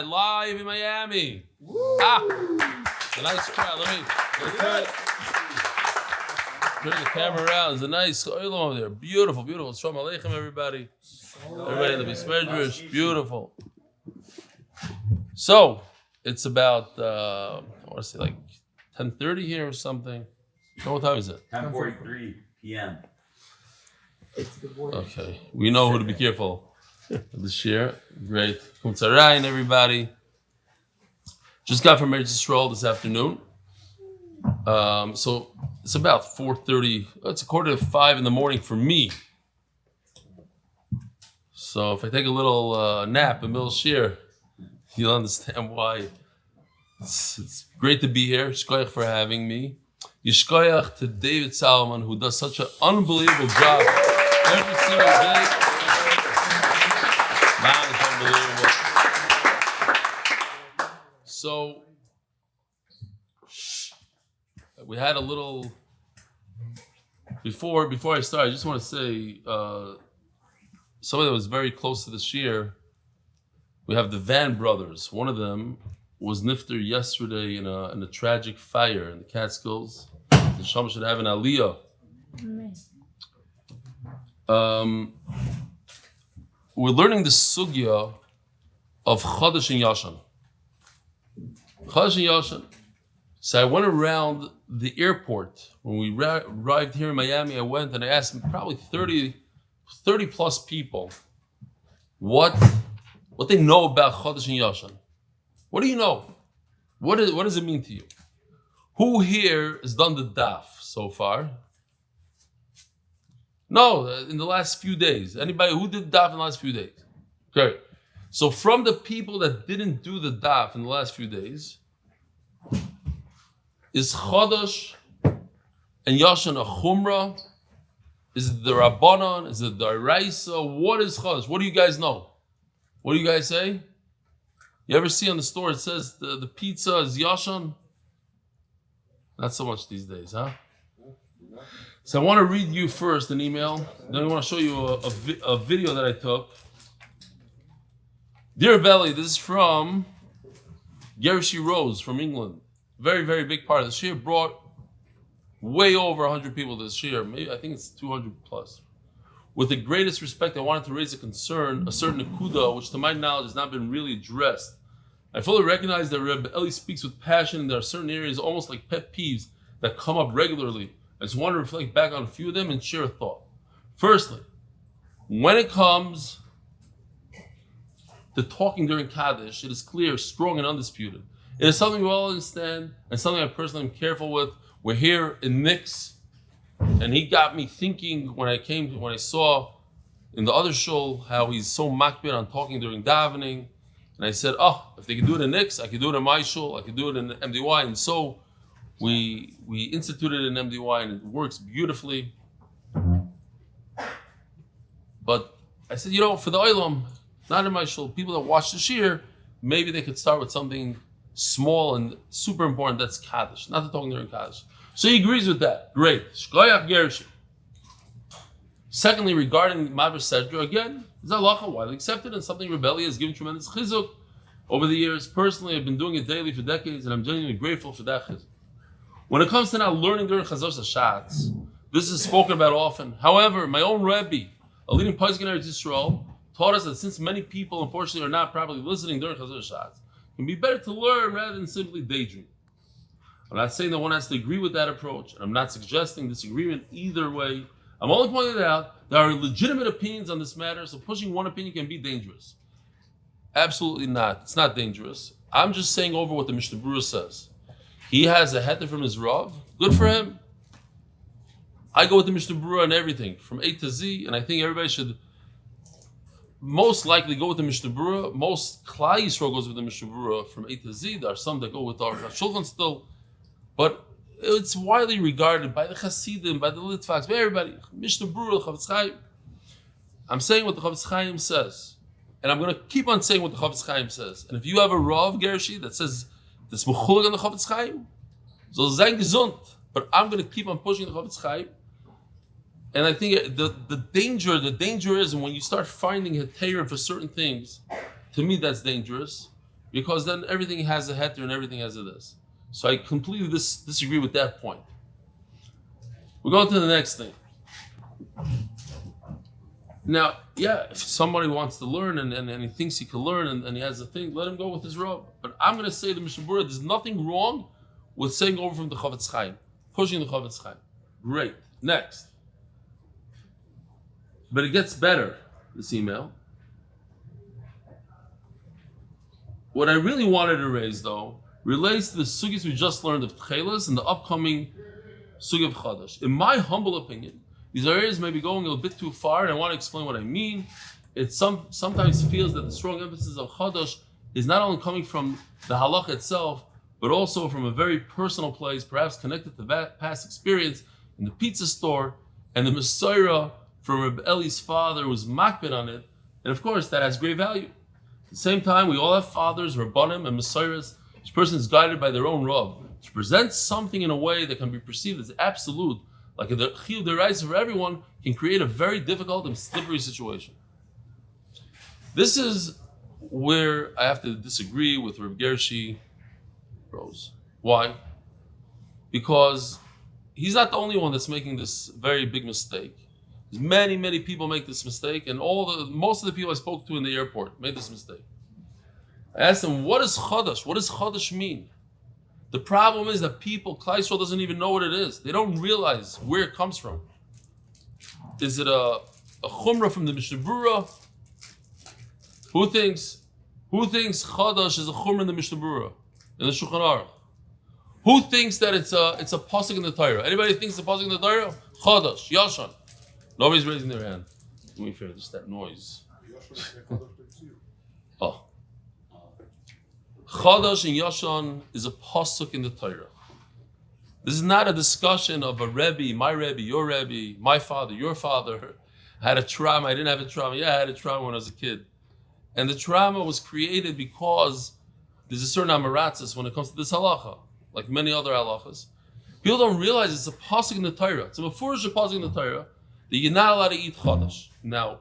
Live in Miami. Woo. It's a nice crowd. Let me turn the camera around. There's a nice oil over there. Beautiful, beautiful. Shalom Aleichem, everybody. Everybody in the Bismedrish. Beautiful. So, it's about, I want to say like 10:30 here or something. What time is it? 10:43 p.m. Okay. We know who to be careful this year. Great. Kum Tzarayin, everybody. Just got from Eretz Yisrael this afternoon. So it's about 4:30. It's 4:45 in the morning for me. So if I take a little nap in the middle of Shir, you'll understand why. It's great to be here. Shkoyach for having me. Yishkoyach to David Salomon, who does such an unbelievable job every single day. Man, it's unbelievable. So we had a little before I start. I just want to say somebody that was very close to this year. We have the Van brothers. One of them was nifter yesterday in a tragic fire in the Catskills. The Shama should have an aliyah. We're learning the sugya of Chodesh and Yashan. Chodesh and Yashan. So I went around the airport. When we arrived here in Miami, I went and I asked probably 30 plus people what they know about Chodesh and Yashan. What do you know? What does it mean to you? Who here has done the daf so far? No, in the last few days. Anybody who did daf in the last few days? Okay. So from the people that didn't do the daf in the last few days, is Chodesh and Yashan a chumrah? Is it the Rabbanon? Is it the Araisa? What is Chodesh? What do you guys know? What do you guys say? You ever see on the store it says the pizza is Yashan? Not so much these days, huh? So I want to read you first an email. Then I want to show you a video that I took. Dear Belly, this is from Gershi Rose from England. Very, very big part of the shir. Brought way over 100 people to the shir. Maybe I think it's 200 plus. With the greatest respect, I wanted to raise a concern, a certain nekuda, which to my knowledge has not been really addressed. I fully recognize that Reb Eli speaks with passion, and there are certain areas, almost like pet peeves, that come up regularly. I just want to reflect back on a few of them and share a thought. Firstly, when it comes to talking during Kaddish, it is clear, strong, and undisputed. It is something we all understand, and something I personally am careful with. We're here in Nix, and he got me thinking when I saw in the other shul how he's so makbid on talking during davening. And I said, if they can do it in Nix, I can do it in my shul, I can do it in MDY. And so we instituted it in MDY, and it works beautifully. But I said, for the Olam, not in my shul, people that watch the shir, maybe they could start with something small and super important, that's Kaddish, not the talking during Kaddish. So he agrees with that. Great. Shkoyach Gershi. Secondly, regarding Maver Sedra, again, is halacha widely accepted and something Rebelli has given tremendous chizuk over the years. Personally, I've been doing it daily for decades, and I'm genuinely grateful for that chizuk. When it comes to now learning during Chazos Hashatz, this is spoken about often. However, my own Rebbe, a leading Paiskin in Eretz Yisrael, taught us that since many people, unfortunately, are not properly listening during Chazos Hashatz, it can be better to learn rather than simply daydream. I'm not saying that one has to agree with that approach, and I'm not suggesting disagreement either way. I'm only pointing out there are legitimate opinions on this matter, so pushing one opinion can be dangerous. Absolutely not. It's not dangerous. I'm just saying over what the Mishnah Berurah says. He has a heter from his Rav. Good for him. I go with the Mishnah Berurah and everything, from A to Z, and I think everybody should most likely go with the Mishnah Berurah. Most Klal Yisrael goes with the Mishnah Berurah from A to Z. There are some that go with our Shulchan still, but it's widely regarded by the Hasidim, by the Litvaks, by everybody. Mishnah Berurah, Chavetz Chaim. I'm saying what the Chavetz Chaim says, and I'm going to keep on saying what the Chavetz Chaim says. And if you have a Rav Gershi that says that's mechulag on the Chavetz Chaim, so sein gesund. But I'm going to keep on pushing the Chavetz Chaim. And I think the danger is when you start finding heter for certain things. To me, that's dangerous because then everything has a heter and everything has a this. So I completely disagree with that point. We'll go to the next thing. Now, yeah, if somebody wants to learn and he thinks he can learn and he has a thing, let him go with his robe. But I'm going to say the Mishnah Berurah, there's nothing wrong with saying over from the Chavetz Chaim, pushing the Chavetz Chaim. Great. Next. But it gets better, this email. What I really wanted to raise, though, relates to the sugis we just learned of Tchelas and the upcoming sugi of Chadash. In my humble opinion, these areas may be going a little bit too far, and I want to explain what I mean. It sometimes feels that the strong emphasis of Chadash is not only coming from the halach itself, but also from a very personal place, perhaps connected to past experience in the pizza store, and the Messiah from Reb Eli's father was makbid on it, and of course that has great value. At the same time, we all have fathers, Rabbanim, and Messiahs. Each person is guided by their own Rav to present something in a way that can be perceived as absolute, like the chiyuv deraisa for everyone, can create a very difficult and slippery situation. This is where I have to disagree with Reb Gershi Rose. Why? Because he's not the only one that's making this very big mistake. Many, many people make this mistake, and most of the people I spoke to in the airport made this mistake. I asked them, what is Chadash? What does Chadash mean? The problem is that Klal Yisrael doesn't even know what it is. They don't realize where it comes from. Is it a chumrah from the Mishnah Berurah? Who thinks Chadash is a chumrah in the Mishnah Berurah, in the Shulchan Aruch? Who thinks that it's a pasuk in the Torah? Anybody thinks it's a pasuk in the Torah? Chadash, Yashan. Nobody's raising their hand. Do me a favor, just that noise. Oh. Chadash and Yashan is a pasuk in the Torah. This is not a discussion of a Rebbe, my Rebbe, your Rebbe, my father, your father. I had a trauma, I didn't have a trauma. Yeah, I had a trauma when I was a kid. And the trauma was created because there's a certain amaratzis when it comes to this halacha, like many other halachas. People don't realize it's a pasuk in the Torah. It's a mefurish pasuk in the Torah that you're not allowed to eat chadash. Now,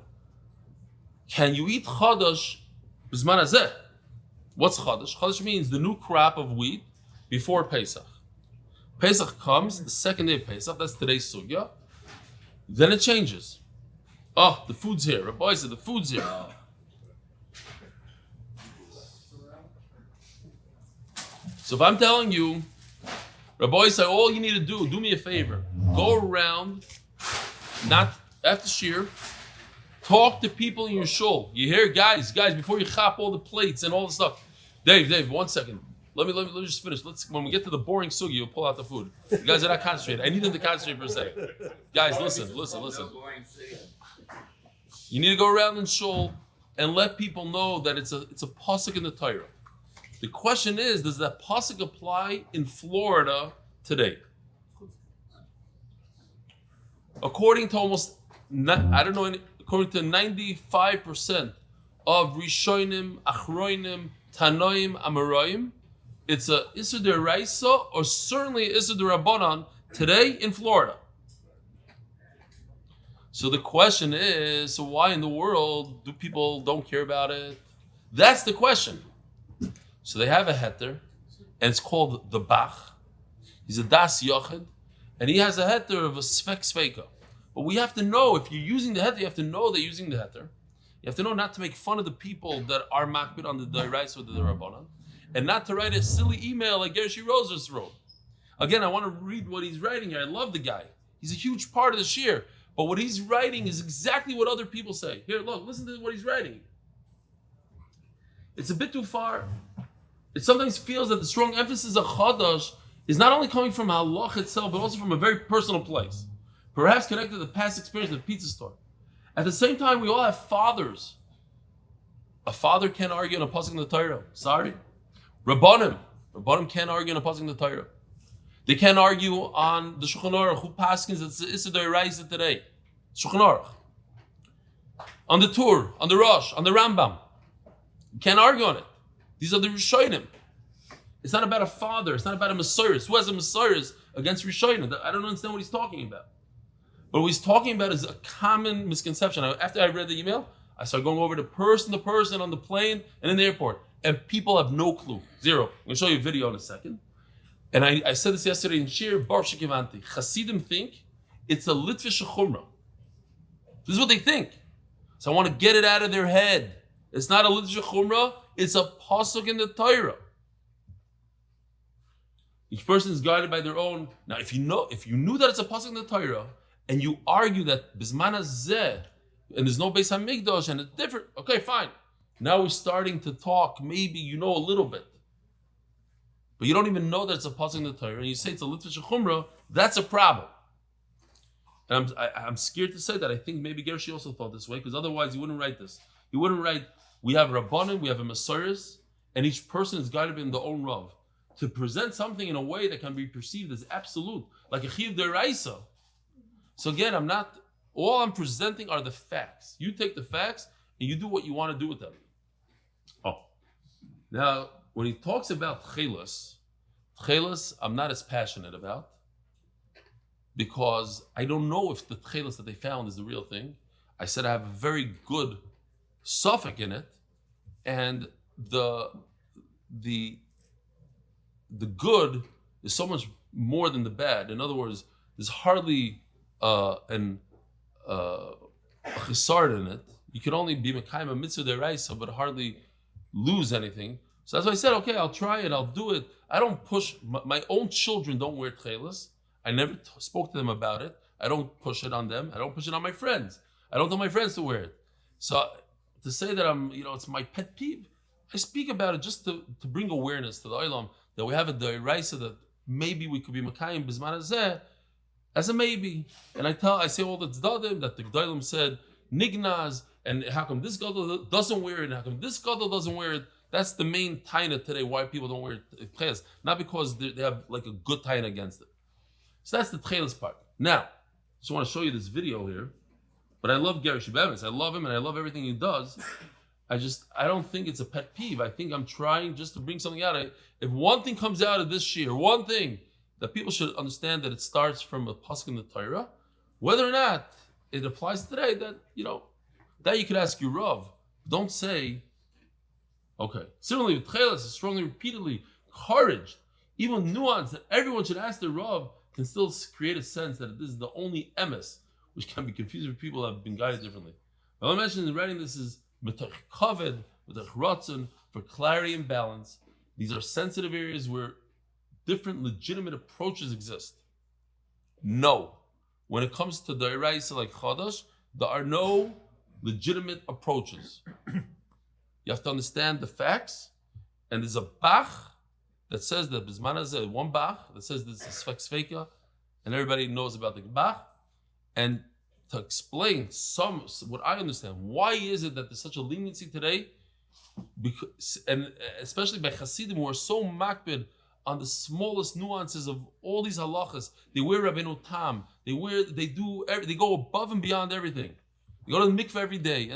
can you eat chadash b'zman hazeh? What's chadash? Chadash means the new crop of wheat before Pesach. Pesach comes, the second day of Pesach, that's today's sugya. Then it changes. Oh, the food's here. Rabbi said the food's here. So if I'm telling you, Rabbi said, all you need to do me a favor, go around, not after shir, talk to people in your shul. You hear, guys, before you chop all the plates and all the stuff. Dave, 1 second. Let me just finish. When we get to the boring sugi, you'll pull out the food. You guys are not concentrating. I need them to concentrate for a second. Guys, listen. You need to go around in shul and let people know that it's a pasuk in the Torah. The question is, does that pasuk apply in Florida today? According to according to 95% of Rishonim, Achroinim, Tanoim, Amoraim, it's a Issur D'Oraisa or certainly Issur D'Rabbanan today in Florida. So the question is, so why in the world do people don't care about it? That's the question. So they have a heter, and it's called the Bach. He's a Das Yochid, and he has a heter of a Svek Sveika. But we have to know, if you're using the heter, you have to know that you're using the heter. You have to know not to make fun of the people that are makbid on the D'Oraisa or the Rabbanan, and not to write a silly email like Gershi Rose just wrote. Again, I want to read what he's writing here. I love the guy. He's a huge part of the shir. But what he's writing is exactly what other people say. Here, look, listen to what he's writing. It's a bit too far. It sometimes feels that the strong emphasis of Chadash is not only coming from halach itself, but also from a very personal place. Perhaps connected to the past experience of the pizza store. At the same time, we all have fathers. A father can't argue on a pasuk in the Torah. Sorry. Rabbanim can't argue on a pasuk in the Torah. They can't argue on the Shulchan Aruch, who paskins it's Issur D'Oraisa today. Shulchan Aruch. On the Tur, on the Rosh, on the Rambam. You can't argue on it. These are the Rishonim. It's not about a father. It's not about a Messiah. Who has a Messiah against Rishonim? I don't understand what he's talking about. But what he's talking about is a common misconception. After I read the email, I started going over to person on the plane and in the airport. And people have no clue. Zero. I'm going to show you a video in a second. And I said this yesterday in Shir, Bar Shekivanti. Hasidim think it's a Litvish Chumrah. This is what they think. So I want to get it out of their head. It's not a Litvish Chumrah, it's a pasuk in the Torah. Each person is guided by their own. Now, if you knew that it's a pasuk in the Torah, and you argue that Bisman Hazeh, and there's no Beis HaMikdash, and it's different, okay, fine. Now we're starting to talk, maybe you know a little bit. But you don't even know that it's a pasuk in the Torah, and you say it's a Litvish Chumrah, that's a problem. And I'm scared to say that. I think maybe Gershi also thought this way, because otherwise he wouldn't write this. He wouldn't write, we have Rabbanim, we have a Messiahs, and each person is guided in their own Rav. To present something in a way that can be perceived as absolute, like a Chiv Deraisa. So again, all I'm presenting are the facts. You take the facts and you do what you want to do with them. Oh. Now, when he talks about Tchelas, I'm not as passionate about, because I don't know if the Tchelas that they found is the real thing. I said I have a very good suffix in it, and the good is so much more than the bad. In other words, there's hardly a chesard in it. You can only be mekayim a mitzvah deraisa, but hardly lose anything. So that's why I said, okay, I'll try it, I'll do it. I don't push, my own children don't wear tchelas. I never spoke to them about it. I don't push it on them. I don't push it on my friends. I don't tell my friends to wear it. So to say that it's my pet peeve, I speak about it just to bring awareness to the Olam that we have a deraisa that maybe we could be mekayim bisman hazeh as a maybe. And I say all the tzdadim that the G'daylim said nignaz, and how come this gadol doesn't wear it, and how come this gadol doesn't wear it. That's the main taina today why people don't wear tchelas, not because they have like a good taina against it. So that's the tchelas part. Now, I just want to show you this video here. But I love Gary Shebemis. I love him and I love everything he does. I don't think it's a pet peeve. I think I'm trying just to bring something out. If one thing comes out of this year, one thing that people should understand that it starts from a pasuk in the Torah, whether or not it applies today, that you could ask your Rav. Don't say, okay. Similarly, with Tchelas is strongly, repeatedly encouraged, even nuance that everyone should ask their Rav can still create a sense that this is the only emes, which can be confusing for people that have been guided differently. All I mentioned in writing this is Metach Kaved, Metach Ratzon, for clarity and balance. These are sensitive areas where different legitimate approaches exist. No. When it comes to Da'iraisa like Chadash, there are no legitimate approaches. You have to understand the facts, and there's a Bach that says that Bisman Hazeh, one Bach that says this is Sfek Sveika, and everybody knows about the Bach. And to explain what I understand, why is it that there's such a leniency today? Because, and especially by Hasidim who are so makbid on the smallest nuances of all these halachas. They wear Rabbeinu Tam. They go above and beyond everything. They go to the mikveh every day.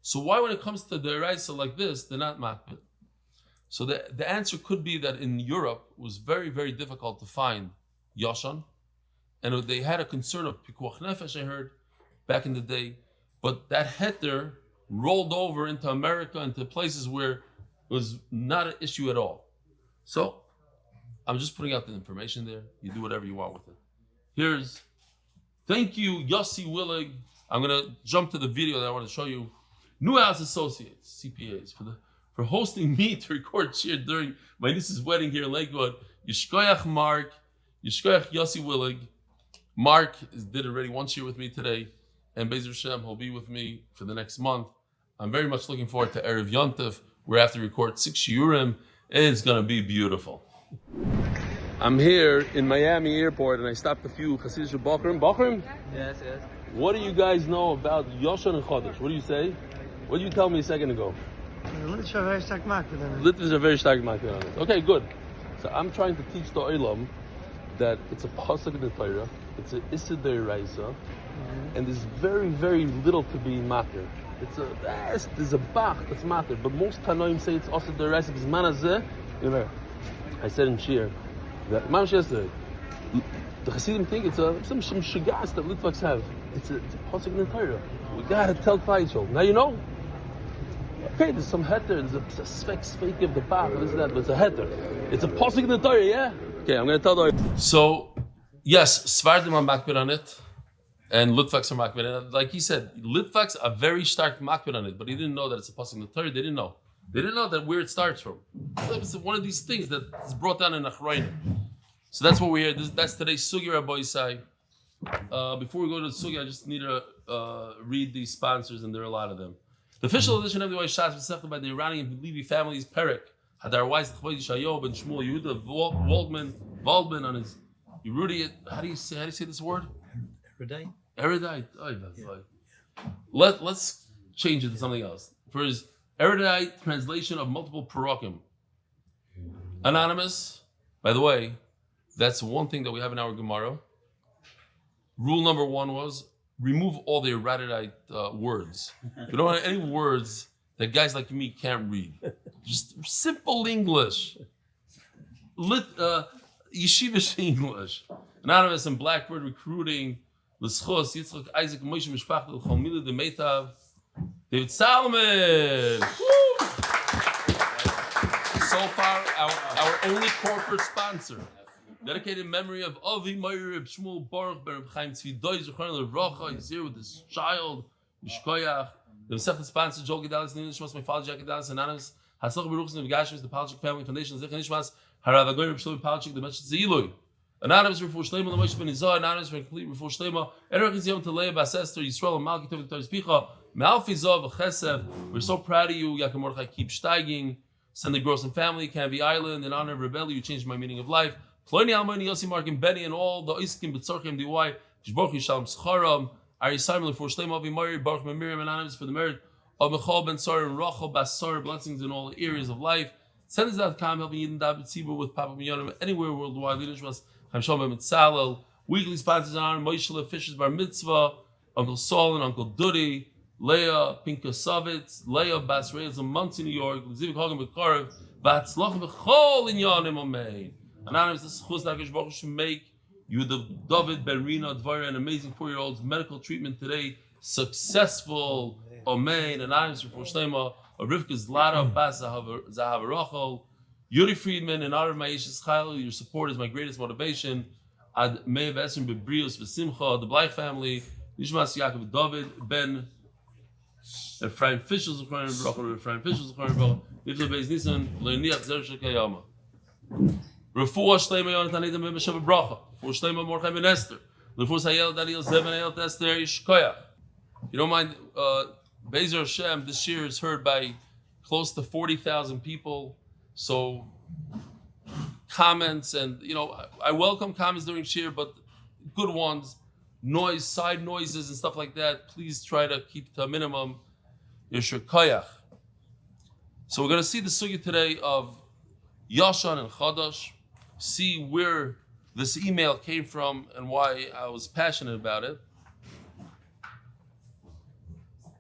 So why, when it comes to the Raisa like this, they're not makbid? So the answer could be that in Europe it was very, very difficult to find Yashan. And they had a concern of pikuach nefesh, I heard, back in the day. But that heter rolled over into America, into places where it was not an issue at all. So I'm just putting out the information there. You do whatever you want with it. Thank you, Yossi Willig. I'm going to jump to the video that I want to show you. Newhouse Associates, CPAs, for hosting me to record cheer during my niece's wedding here in Lakewood. Yishkoyach Mark, Yishkoyach Yossi Willig. Mark did already one year with me today, and Bezer Hashem, he'll be with me for the next month. I'm very much looking forward to Erev Yontif. We're have to record 6 shiurim. It's going to be beautiful. I'm here in Miami airport, and I stopped a few Hasidic Bachrim. Yes. What do you guys know about Yoshan and Chodesh? What do you say? What did you tell me a second ago? Litvish are very stark market on it. Litvish are very stark market on it. Okay, good. So I'm trying to teach the Olam that it's a pasuk in the Torah, it's a Issa Deiraisa, and there's very, very little to be matter. There's a Bach that's matter, but most Tanoim say it's also Deiraisa because Manazeh. I said in Shir that Mamash yesterday The Hasidim think it's some shagas that Litvaks have. It's a pasuk in the Torah. We gotta tell Klal Yisrael. Now you know. Okay, there's some heter, there's a spake of the path, this and that, but it's a heter. It's a pasuk in the Torah, yeah? Okay, I'm gonna tell the Torah. So, yes, Svardim are makbid on it, and Litvaks are makbid. And like he said, Litvaks are very stark makbid on it, but he didn't know that it's a pasuk in the Torah. They didn't know. They didn't know that where it starts from. So it's one of these things that is brought down in Achrayim. So that's what we're here. That's today's Sugi Rabbi Yisai. Before we go to the Sugi, I just need to read these sponsors, and there are a lot of them. The official edition of the Shas was accepted by the Iranian Levi family's Perek. Hadar Weiss, Chavoy Shayob, and Shmuel Yehuda Waldman on his Yerudi. How do you say this word? Erudite. Let's change it to something else. For his erudite translation of multiple Parakim. Anonymous. By the way, that's one thing that we have in our Gemara. Rule number 1 was remove all the erudite words. You don't have any words that guys like me can't read. Just simple English. Yeshivish English. Anonymous and Blackbird Recruiting. L'schos, Yitzchak, Isaac, Moshe, Mishpachtel, Chalmila, the Meitav. David Salomon. So far, our only corporate sponsor. Dedicated in memory of Avi Meir Shmuel Baruch Ben Chaim Tzvi Doi Zuchron Levracha. He's here with his child, Mishkoyach. The second sponsor, Joel Gedalis, Nishmas, my father, Jack Gedalis, Anonymous. Haslach Baruchs and Gashmis, the Palchik Family Foundation, Zech Nishmas, Harav Agoy Shlomi Palchik, the Meshach Zilui. Anonymous Refuah Shlema, the Moshe Ben Izah, Anonymous for complete Refuah Shlema. Erech Yom Talei Bas Esther, Yisrael, and Malki Tov Torah Picha, Malfi Zav Chesed. We're so proud of you, Yaakov Mordechai. Keep steiging. Send the Gross and family, Canvey Island, in honor of Rebelli. You changed my meaning of life. Ploni Almoni, Yossi Mark and Benny, and all the Iskim B'Tzorchim DY. Shborch Yishalom Scharam. Ari Simon for Shlema Avi Mari Baruch Miriam Anonymous for the merit of Michal Ben Sar and Rachel Bas Sar, blessings in all areas of life. Send us .com, helping Yidden David Tzibur with Papa Miyonim anywhere worldwide. Leaders was Chaim Shalom Mitzalel. Weekly sponsors on Moshe Fisher's Bar Mitzvah, Uncle Saul and Uncle Dudi, Leah Pinka Savitz, Leah Bas Reyes in Muncie, New York, Zivik Hagen Bekarev, Batzlach Bechol in Yanim Omein. Anonymous, this Chuz Nakish Baruch should make you the David Ben Rina Dvara, an amazing 4-year-old's medical treatment today. Successful. Amen. Anonymous for Shlema. Rivka's Lara Bas Zahav Rachel. Yuri Friedman, in honor of my Yeshus Chayil, your support is my greatest motivation. Ad Me'ev Esrim Bebrios V'Simcha, the Blythe family. Nishmas Yaakov David Ben Ephraim Fischel's Rachel, Ephraim Fischel's Rachel. Nifla Beis Nisan, Le'niach Zer Shekayama. Refuah Shlema Yonatan Edom Ben Beshav Bracha. Refuah Shlema Mordechai Ben Esther. Refuah Hayel Daniel Zeben Hayel Esther Yishkoyach. You don't mind, Bezer Hashem this year is heard by close to 40,000 people. So comments and, I welcome comments during shir, but good ones, noise, side noises and stuff like that, please try to keep it to a minimum. Yeshur Koyach. So we're going to see the sugya today of Yashan and Chadash, see where this email came from and why I was passionate about it.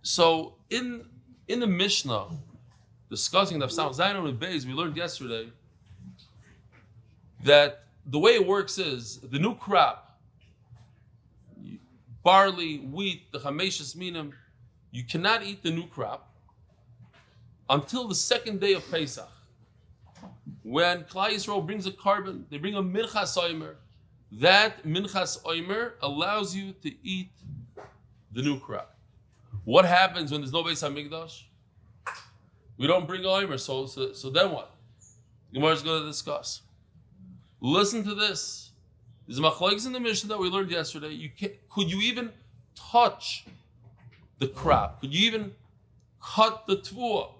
So in the Mishnah, discussing the Daf Zayin and Beis, we learned yesterday that the way it works is the new crop, barley, wheat, the Chameshis Minim, you cannot eat the new crop until the second day of Pesach. When Klal Yisrael brings a carbon, they bring a Minchas Omer. That Minchas Omer allows you to eat the new crop. What happens when there's no Beis HaMikdash? We don't bring Omer, so then what? Gemara is going to discuss. Listen to this. There's a machlokes in the Mishnah that we learned yesterday. Could you even touch the crop? Could you even cut the tvuah?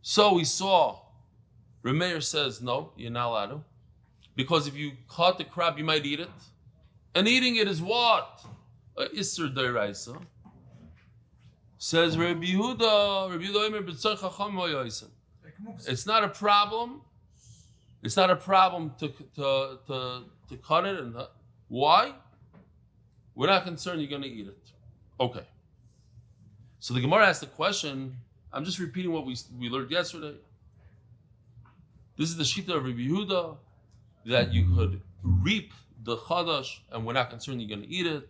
So we saw, Rameir says, no, you're not allowed to. Because if you cut the crop, you might eat it. And eating it is what? Isser D'oraisa. Says Rabbi Yehuda, it's not a problem. It's not a problem to cut it. And why? We're not concerned you're going to eat it. Okay. So the Gemara asked the question. I'm just repeating what we learned yesterday. This is the Shita of Rabbi Yehuda. that you could reap the chadash, and we're not concerned you're going to eat it.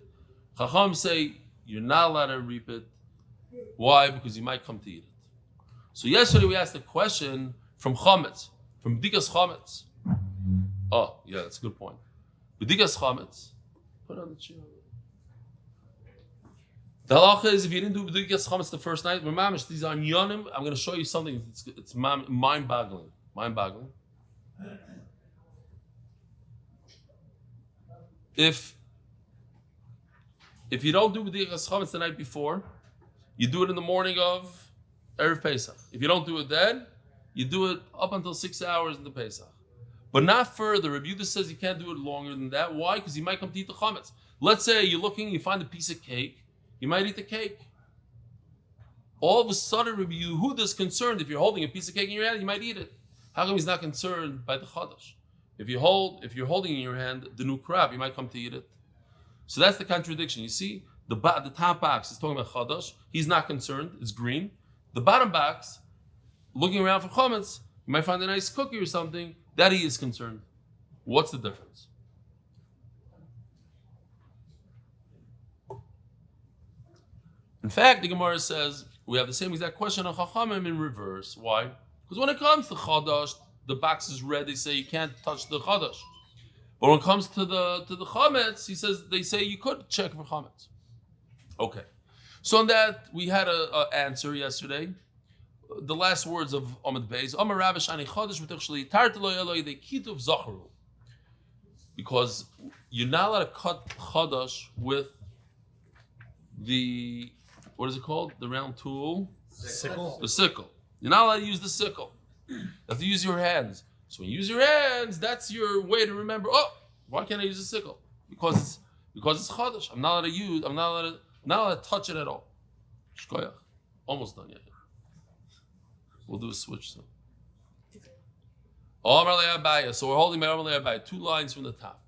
Chacham say you're not allowed to reap it. Why? Because you might come to eat it. So yesterday we asked a question from chametz, from b'dikas chametz. Oh, yeah, that's a good point. B'dikas chametz. Put on the chair. The halacha is if you didn't do b'dikas chametz the first night, remamish, these are yonim. I'm going to show you something. It's mind-boggling. Mind-boggling. If you don't do b'dikas chametz the night before, you do it in the morning of Erev Pesach. If you don't do it then, you do it up until 6 hours in the Pesach. But not further. Rabbi Yehuda says you can't do it longer than that. Why? Because you might come to eat the chametz. Let's say you're looking, you find a piece of cake. You might eat the cake. All of a sudden, Rabbi Yehuda is concerned. If you're holding a piece of cake in your hand, you might eat it. How come he's not concerned by the chadash? If you're holding in your hand the new crab, you might come to eat it. So that's the contradiction. You see, the top box is talking about chadash. He's not concerned. It's green. The bottom box, looking around for chametz, you might find a nice cookie or something. That he is concerned. What's the difference? In fact, the Gemara says we have the same exact question on Chachamim in reverse. Why? Because when it comes to chadash, the box is red. They say you can't touch the chadash. But when it comes to the chametz, they say you could check for chametz. Okay. So on that, we had an answer yesterday. The last words of Amud Beis. Amar Rabbi Shani Chodesh v'Tichshli Tarta Lo Eloi De Kituv Zacharu. Because you're not allowed to cut Chodesh with the, what is it called? The round tool? Sickle. The sickle. You're not allowed to use the sickle. You have to use your hands. So when you use your hands, that's your way to remember, why can't I use a sickle? Because it's Chodesh. I'm not allowed to touch it at all. Shkoyach. Almost done yet. We'll do a switch soon. So we're holding Amar Abaya, 2 lines from the top.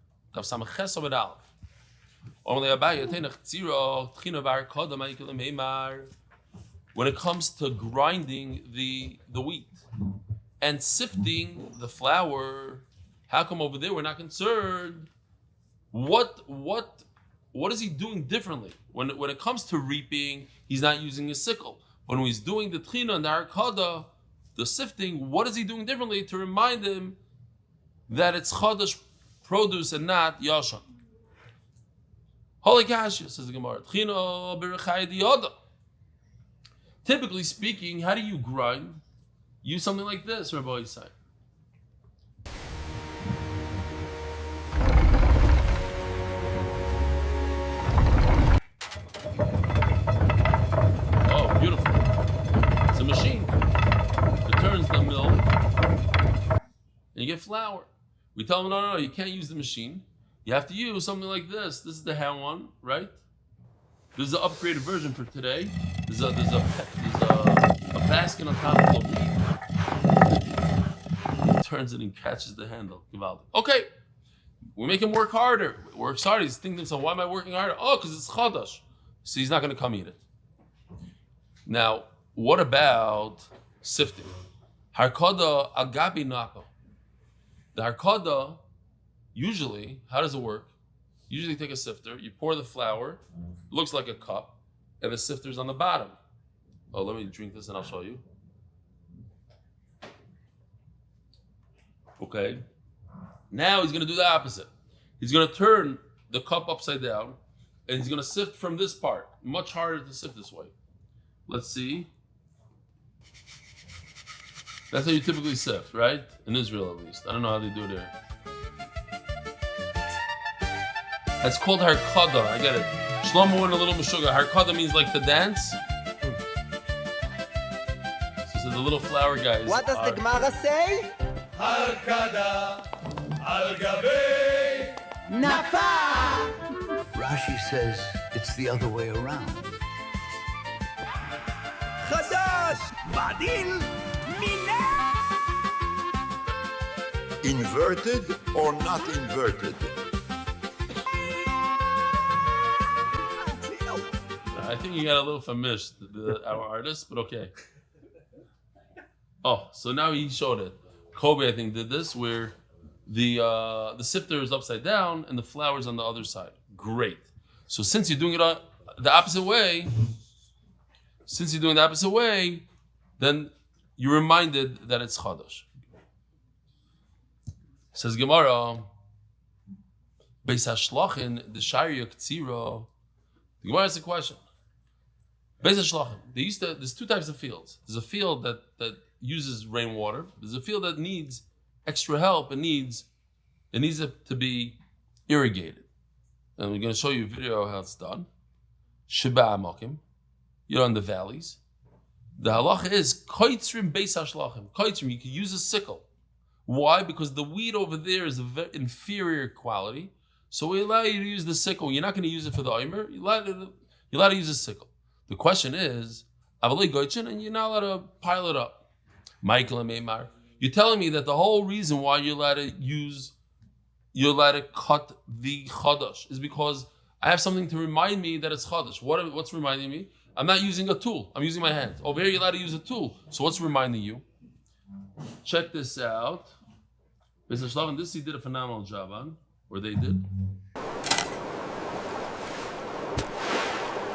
When it comes to grinding the wheat and sifting the flour, how come over there we're not concerned? What is he doing differently? When it comes to reaping, he's not using a sickle. When he's doing the tchina and the arkada, the sifting, what is he doing differently to remind him that it's chadash produce and not yashan? Holy Kasha, says the Gemara. Tchina b'rechai diyada. Typically speaking, how do you grind? Use something like this, Rabbi Yisai. Oh, beautiful. It's a machine. It turns the milk and you get flour. We tell them, no, you can't use the machine. You have to use something like this. This is the hand one, right? This is the upgraded version for today. There's a basket on top of the wheat. He turns it and catches the handle. Okay, we make him work harder. Works harder. He's thinking to himself, why am I working harder? Oh, because it's chadash. So he's not going to come eat it. Now, what about sifting? Harkada agabi nako. The harkada, usually, how does it work? Usually take a sifter, you pour the flour, looks like a cup, and the sifter's on the bottom. Oh, let me drink this and I'll show you. Okay. Now he's going to do the opposite. He's going to turn the cup upside down, and he's going to sift from this part. Much harder to sift this way. Let's see. That's how you typically sift, right? In Israel, at least. I don't know how they do it here. That's called harkada. I get it. Shlomo and a little meshuggah. Harkada means like the dance. So the little flower guys. What does the Gemara say? Harkada al gabe Nafa. Rashi says it's the other way around. Chadash. Badil. Mina. Inverted or not inverted? I think you got a little famished, our artist, but okay. Oh, so now he showed it. Kobe, I think, did this where the sifter is upside down and the flour is on the other side. Great. So since you're doing it the opposite way, then you're reminded that it's chadash. Says Gemara, Beis Hashlachin, the Shariya Ktsira. The Gemara has a question. Beis Hashlachin, there's two types of fields. There's a field that uses rainwater. There's a field that needs extra help. It needs it to be irrigated. And we're going to show you a video of how it's done. Shiba Amakim. You're in the valleys. The halacha is koitzrim beis hashlachim. Koitzrim, you can use a sickle. Why? Because the wheat over there is of inferior quality. So we allow you to use the sickle. You're not going to use it for the omer. You're allowed to use a sickle. The question is, avalei goichin, and you're not allowed to pile it up. Michael and Meimar, you're telling me that the whole reason why you're allowed to cut the chadash is because I have something to remind me that it's chadash. What's reminding me? I'm not using a tool. I'm using my hand. Over here, you're allowed to use a tool. So what's reminding you? Check this out. Mr. Shlavin, this he did a phenomenal job on, or they did.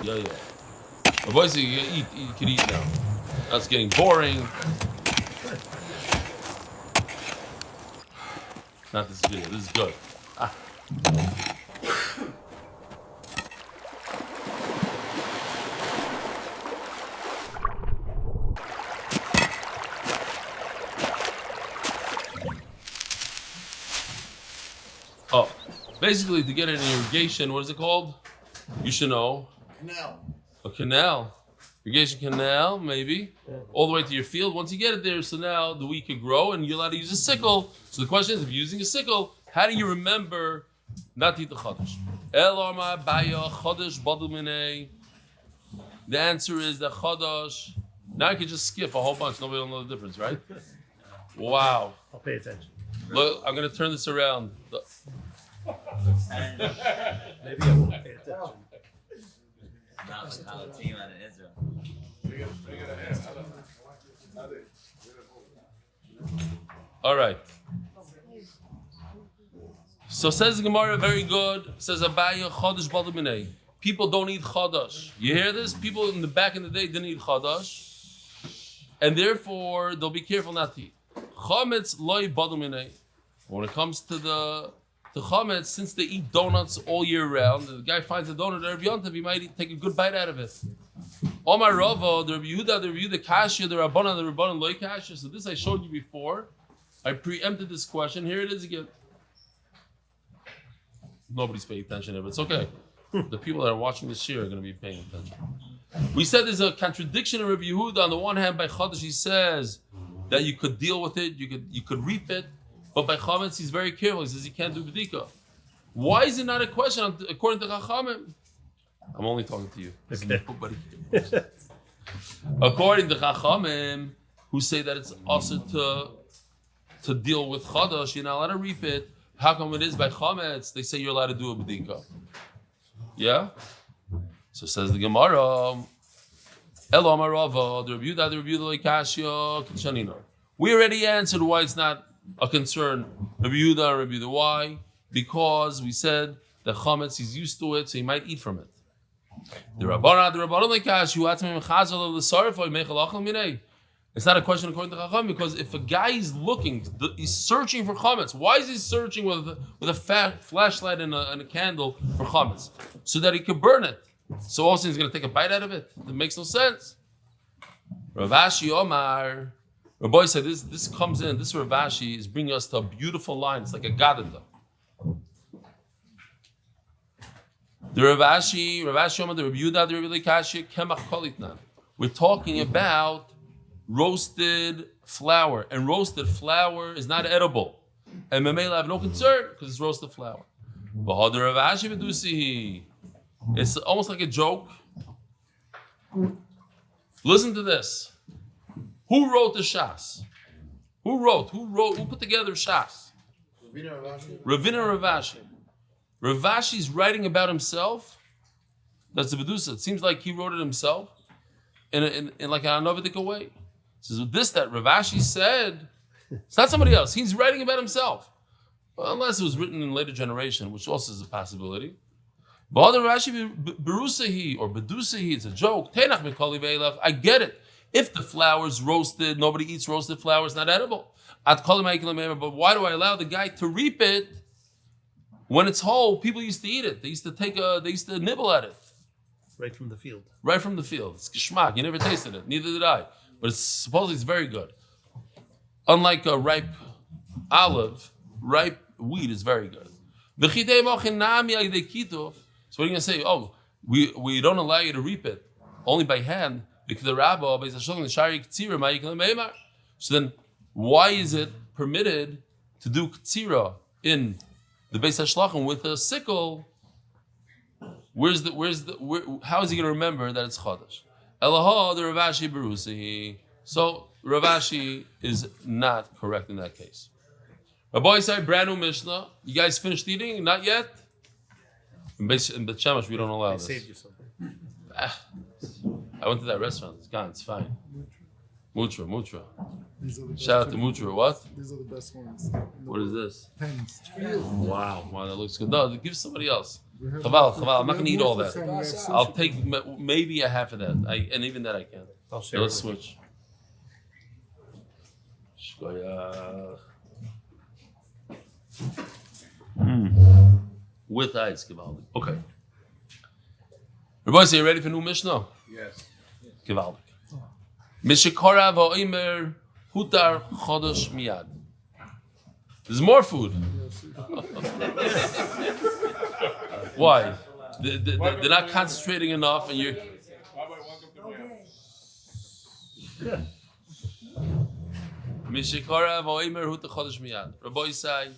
Yeah. Otherwise, you can eat now. That's getting boring. Not this video. This is good. Basically, to get an irrigation, what is it called? You should know. Canal. A canal. Irrigation canal, maybe. All the way to your field. Once you get it there, so now the wheat can grow and you're allowed to use a sickle. So the question is, if you're using a sickle, how do you remember not to eat the chadash? The answer is that chadash. Now I can just skip a whole bunch. Nobody will know the difference, right? Wow. I'll pay attention. Look, I'm going to turn this around. Maybe I won't pay attention. Not like how the team out of Israel. All right. So says the Gemara, very good. Says Abaya Chodesh Balaminei. People don't eat Chodesh. You hear this? People in the back in the day didn't eat Chodesh, and therefore they'll be careful not to eat. Chametz loy Balaminei. When it comes to the chametz, since they eat donuts all year round, the guy finds a donut at Rabbi Yontav, he might take a good bite out of it. Omar Rava, the Rabbi Yehuda, Kasha, the Rabbanan loy Kasha. So this I showed you before. I preempted this question. Here it is again. Nobody's paying attention here, but it's okay. The people that are watching this year are going to be paying attention. We said there's a contradiction in Rabbi Yehuda. On the one hand, by Chodesh, he says that you could deal with it, you could reap it. But by chametz, he's very careful. He says he can't do b'dika. Why is it not a question according to Chachamim? I'm only talking to you. Okay. According to Chachamim, who say that it's also to deal with chadash, you're not allowed to reap it. How come it is by chametz? They say you're allowed to do a b'dika. Yeah. So says the Gemara. Elo Amar Rava, the Rabbi Yehuda Kashya Kishanino. We already answered why it's not a concern. Rabbi Yehuda, why? Because we said that chametz, he's used to it, so he might eat from it. The Rabbanan like Kashu, it's not a question according to Chacham, because if a guy is looking, he's searching for chametz. Why is he searching with a flashlight and a candle for chametz? So that he could burn it. So also he's going to take a bite out of it. It makes no sense. Rav Ashi Omar. Rabbi said this comes in, this Rav Ashi is bringing us to a beautiful line. It's like a gadata. The Rav Ashi Omar, the Rabbi Yehuda, the Rabbi Kashya, Kemach Kolitnan. We're talking about roasted flour, and roasted flour is not edible. And Memela have no concern because it's roasted flour. It's almost like a joke. Listen to this. Who wrote the Shas? Who put together Shas? Ravina Rav Ashi. Rav Ashi's writing about himself. That's the Medusa. It seems like he wrote it himself in like an Anovidic way. Says this that Rav Ashi said, it's not somebody else. He's writing about himself. unless it was written in later generation, which also is a possibility. But Rashi berusahi or bedusahi, it's a joke. Tenach mikoli ve'elach. I get it. If the flour's roasted, nobody eats roasted flour, it's not edible. But why do I allow the guy to reap it when it's whole? People used to eat it. They used to nibble at it. Right from the field. Right from the field. It's geschmack. You never tasted it. Neither did I. But supposedly it's very good. Unlike a ripe olive, ripe wheat is very good. So what are you going to say? Oh, we don't allow you to reap it only by hand. So then, why is it permitted to do ktsira in the Beis HaShlachim with a sickle? How is he going to remember that it's Chodesh? Elaha, the Ravashi Berusahi. So Ravashi is not correct in that case. Rabbi said, brand new Mishnah. You guys finished eating? Not yet? In Bet Shemesh, we don't allow I this. saved you something. I went to that restaurant. It's gone. It's fine. Mutra. These are the best Shout out to ones. Mutra. What? These are the best ones. What is this? Pens. Wow, that looks good. No, give somebody else. We have Chaval. more I'm not going to eat all for that. some. We have sushi. I'll take maybe a half of that. And even that I can't. I'll So share let's it with switch. Shkoyach. With ice, Givaldi. Okay. Rabbi, are you ready for new Mishnah? Yes. Givaldi. Mishikora v'oimer hutar chodesh miyad. There's more food. Why? They're not concentrating enough, and you're. Mishikora v'oimer hutar chodesh miyad. Rabbi say,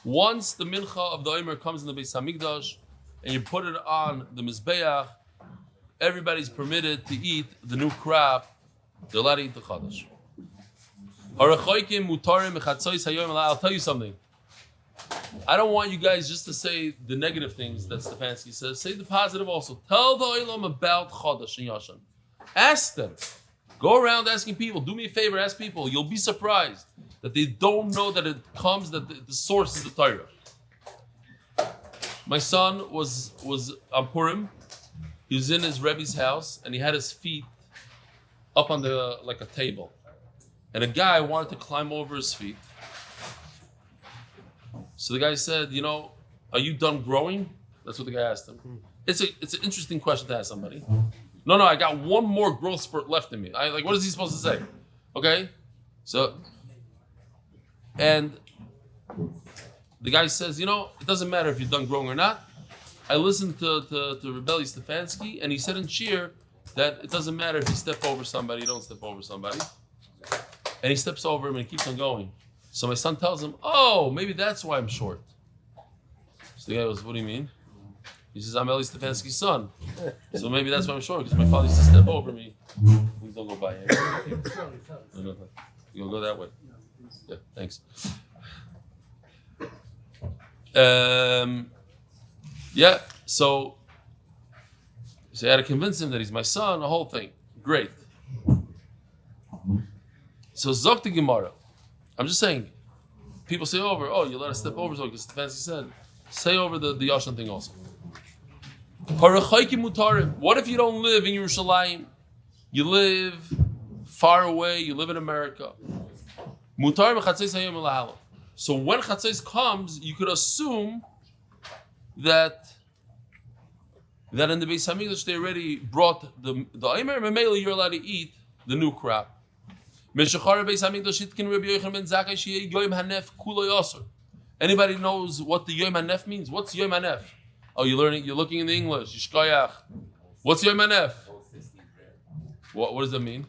once the mincha of the oimer comes in the Beis Hamikdash, and you put it on the mizbeach, everybody's permitted to eat the new crop. They're allowed to eat the Chodesh. I'll tell you something. I don't want you guys just to say the negative things that Stefansky says. Say the positive also. Tell the Olam about Chodesh and Yashan. Ask them. Go around asking people. Do me a favor, ask people. You'll be surprised that they don't know that it comes, that the source is the Torah. My son was on Purim. He was in his Rebbe's house, and he had his feet up on like a table. And a guy wanted to climb over his feet. So the guy said, are you done growing? That's what the guy asked him. It's an interesting question to ask somebody. No, I got one more growth spurt left in me. What is he supposed to say? Okay? So, and the guy says, it doesn't matter if you're done growing or not. I listened to Eli Stefansky, and he said in Shir that it doesn't matter if you step over somebody, you don't step over somebody. And he steps over him and he keeps on going. So my son tells him, oh, maybe that's why I'm short. So the guy goes, what do you mean? He says, I'm Eli Stefansky's son. So maybe that's why I'm short, because my father used to step over me. Please don't go by here. No. You gonna go that way? Yeah, thanks. Yeah, so I had to convince him that he's my son, the whole thing. Great. So Zok the Gemara. I'm just saying, people say over, you let us step over, so because Stefansky said, say over the Yashan thing also. What if you don't live in Yerushalayim? You live far away, you live in America. So when Chatzos comes, you could assume that in the Beis Hamikdash they already brought the Omer, Mamela, you're allowed to eat the new crop. Anybody knows what the Yom HaNef means? What's Yom HaNef? Oh, you're looking in the English. Yishkoyach. What's Yom HaNef? What does that mean?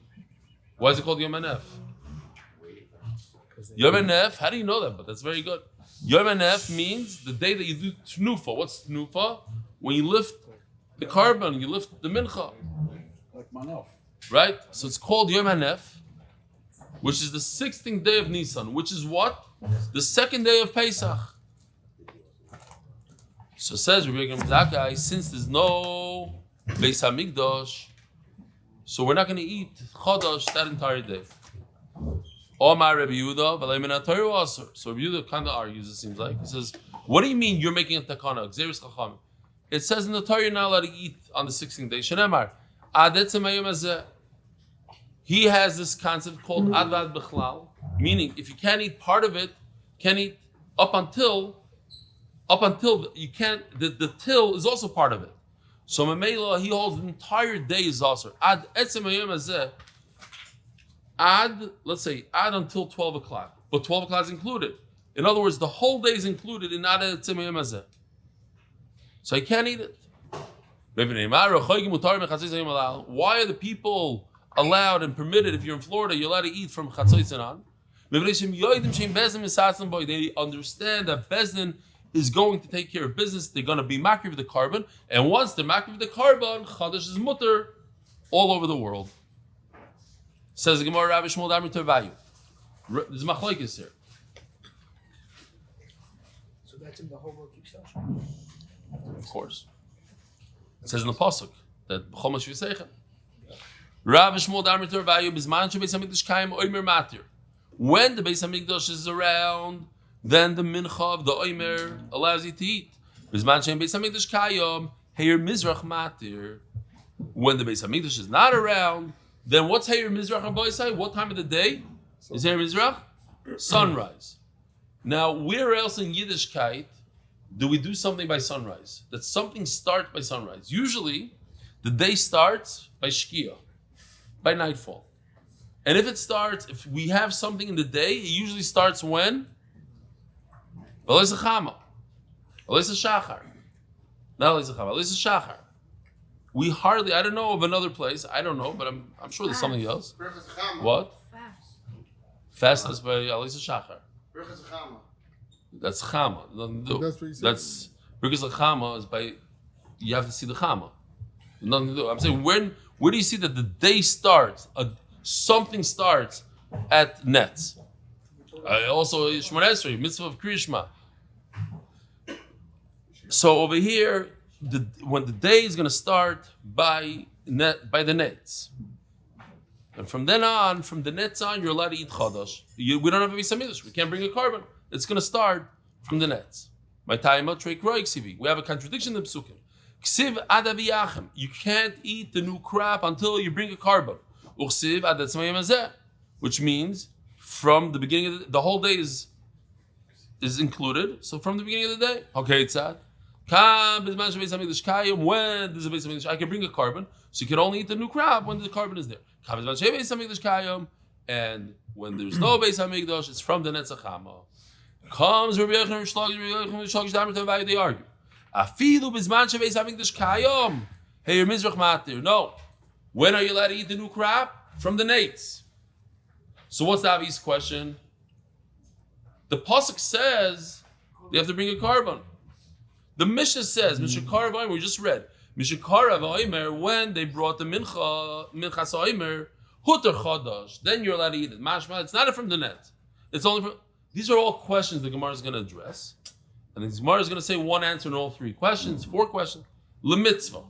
Why is it called Yom HaNef? Yom HaNef, how do you know that? But that's very good. Yom HaNef means the day that you do Tnufa. What's Tnufa? When you lift the carbon, you lift the mincha. Like Manaf. Right? So it's called Yom HaNef, which is the 16th day of Nisan, which is what? The second day of Pesach. So says Rabbi Zakai, since there's no Beis Hamikdash, so we're not going to eat Chodesh that entire day. Omar Rabbi Yehuda, v'lei min ha'Torah asur. So Rabbi Yehuda kind of argues, it seems like. He says, what do you mean you're making a takana? Gzeirus chachamim. It says in the Torah you're not allowed to eat on the 16th day. Shenemar, adetzem hayom hazeh. He has this concept called advad b'chlal, meaning if you can't eat part of it, can't eat up until you can't. The till is also part of it. So Mamela, he holds the entire day is also ad etzem hayom hazeh. Let's say add until 12 o'clock, but 12 o'clock is included. In other words, the whole day is included in ad etzem hayom hazeh. So I can't eat it. Why are the people allowed and permitted? If you're in Florida, you're allowed to eat from Chatzos and on. They understand that Bezdin is going to take care of business. They're going to be makriv the carbon, and once they're makriv the carbon, Chadash is mutter all over the world. Says the Gemara, Rav Shmuel Damri Tervayu. There's machlokes here. So that's in the whole world keeps Shabbos. Of course. It says in the pasuk that b'chol mashu yiseichen. Rav Shmuel Damri Tervayu bizman shebeis hamikdash kayim oimer matir. When the Beis Hamikdash is around, then the mincha of the oimer allows you to eat. Bizman shebeis Beis Hamikdash kayim heir mizrach matir. When the Beis Hamikdash is not around, then what's heir mizrach abayisai? What time of the day is heir mizrach? Sunrise. Now, where else in Yiddishkeit do we do something by sunrise? That something starts by sunrise. Usually, the day starts by shkia, by nightfall. And if we have something in the day, it usually starts when? Alaysa Chama. Alaysa Shachar. Not Alaysa Chama, Alaysa Shachar. We hardly, I don't know of another place, I don't know, but I'm sure there's something else. What? Fast is by Alaysa Shachar. That's Chama. That's what you said. That's Birkas Chama is by, you have to see the Chama. Nothing to do. I'm saying, where do you see that the day starts? Something starts at Netz. Also, Shemon Esrei, mitzvah of Krishma. So over here, when the day is going to start by the Netz. And from then on, from the Netz on, you're allowed to eat Chadash. We don't have a Beis Hamikdash. We can't bring a carbon. It's going to start from the Netz. My time out, we have a contradiction in the Psukim. Ksiv adaviyachem. You can't eat the new crop until you bring a carbon. Uchsiv adatzmayim hazeh, which means from the beginning of the whole day is included. So from the beginning of the day, okay, it's sad. When there's a Beis Hamikdash, I can bring a carbon. So you can only eat the new crop when the carbon is there. And when there's no Beis Hamikdash, it's from the Netzach Chama. Comes Rabbi Yochanan Shlogish, they argue. Afilu bizman shebeis hamikdash kayom. Hey, mizrach matir. No. When are you allowed to eat the new crop? From the nates. So what's the obvious question? The pasuk says they have to bring a carbon. The Mishnah says, Mishakar v'omer, we just read. Mishakar v'omer, when they brought the minchas omer, huter chodosh, then you're allowed to eat it. Mashma, it's not from the net. It's only from. These are all questions the Gemara is going to address. And the Gemara is going to say one answer in all three questions, four questions. L'mitzvah.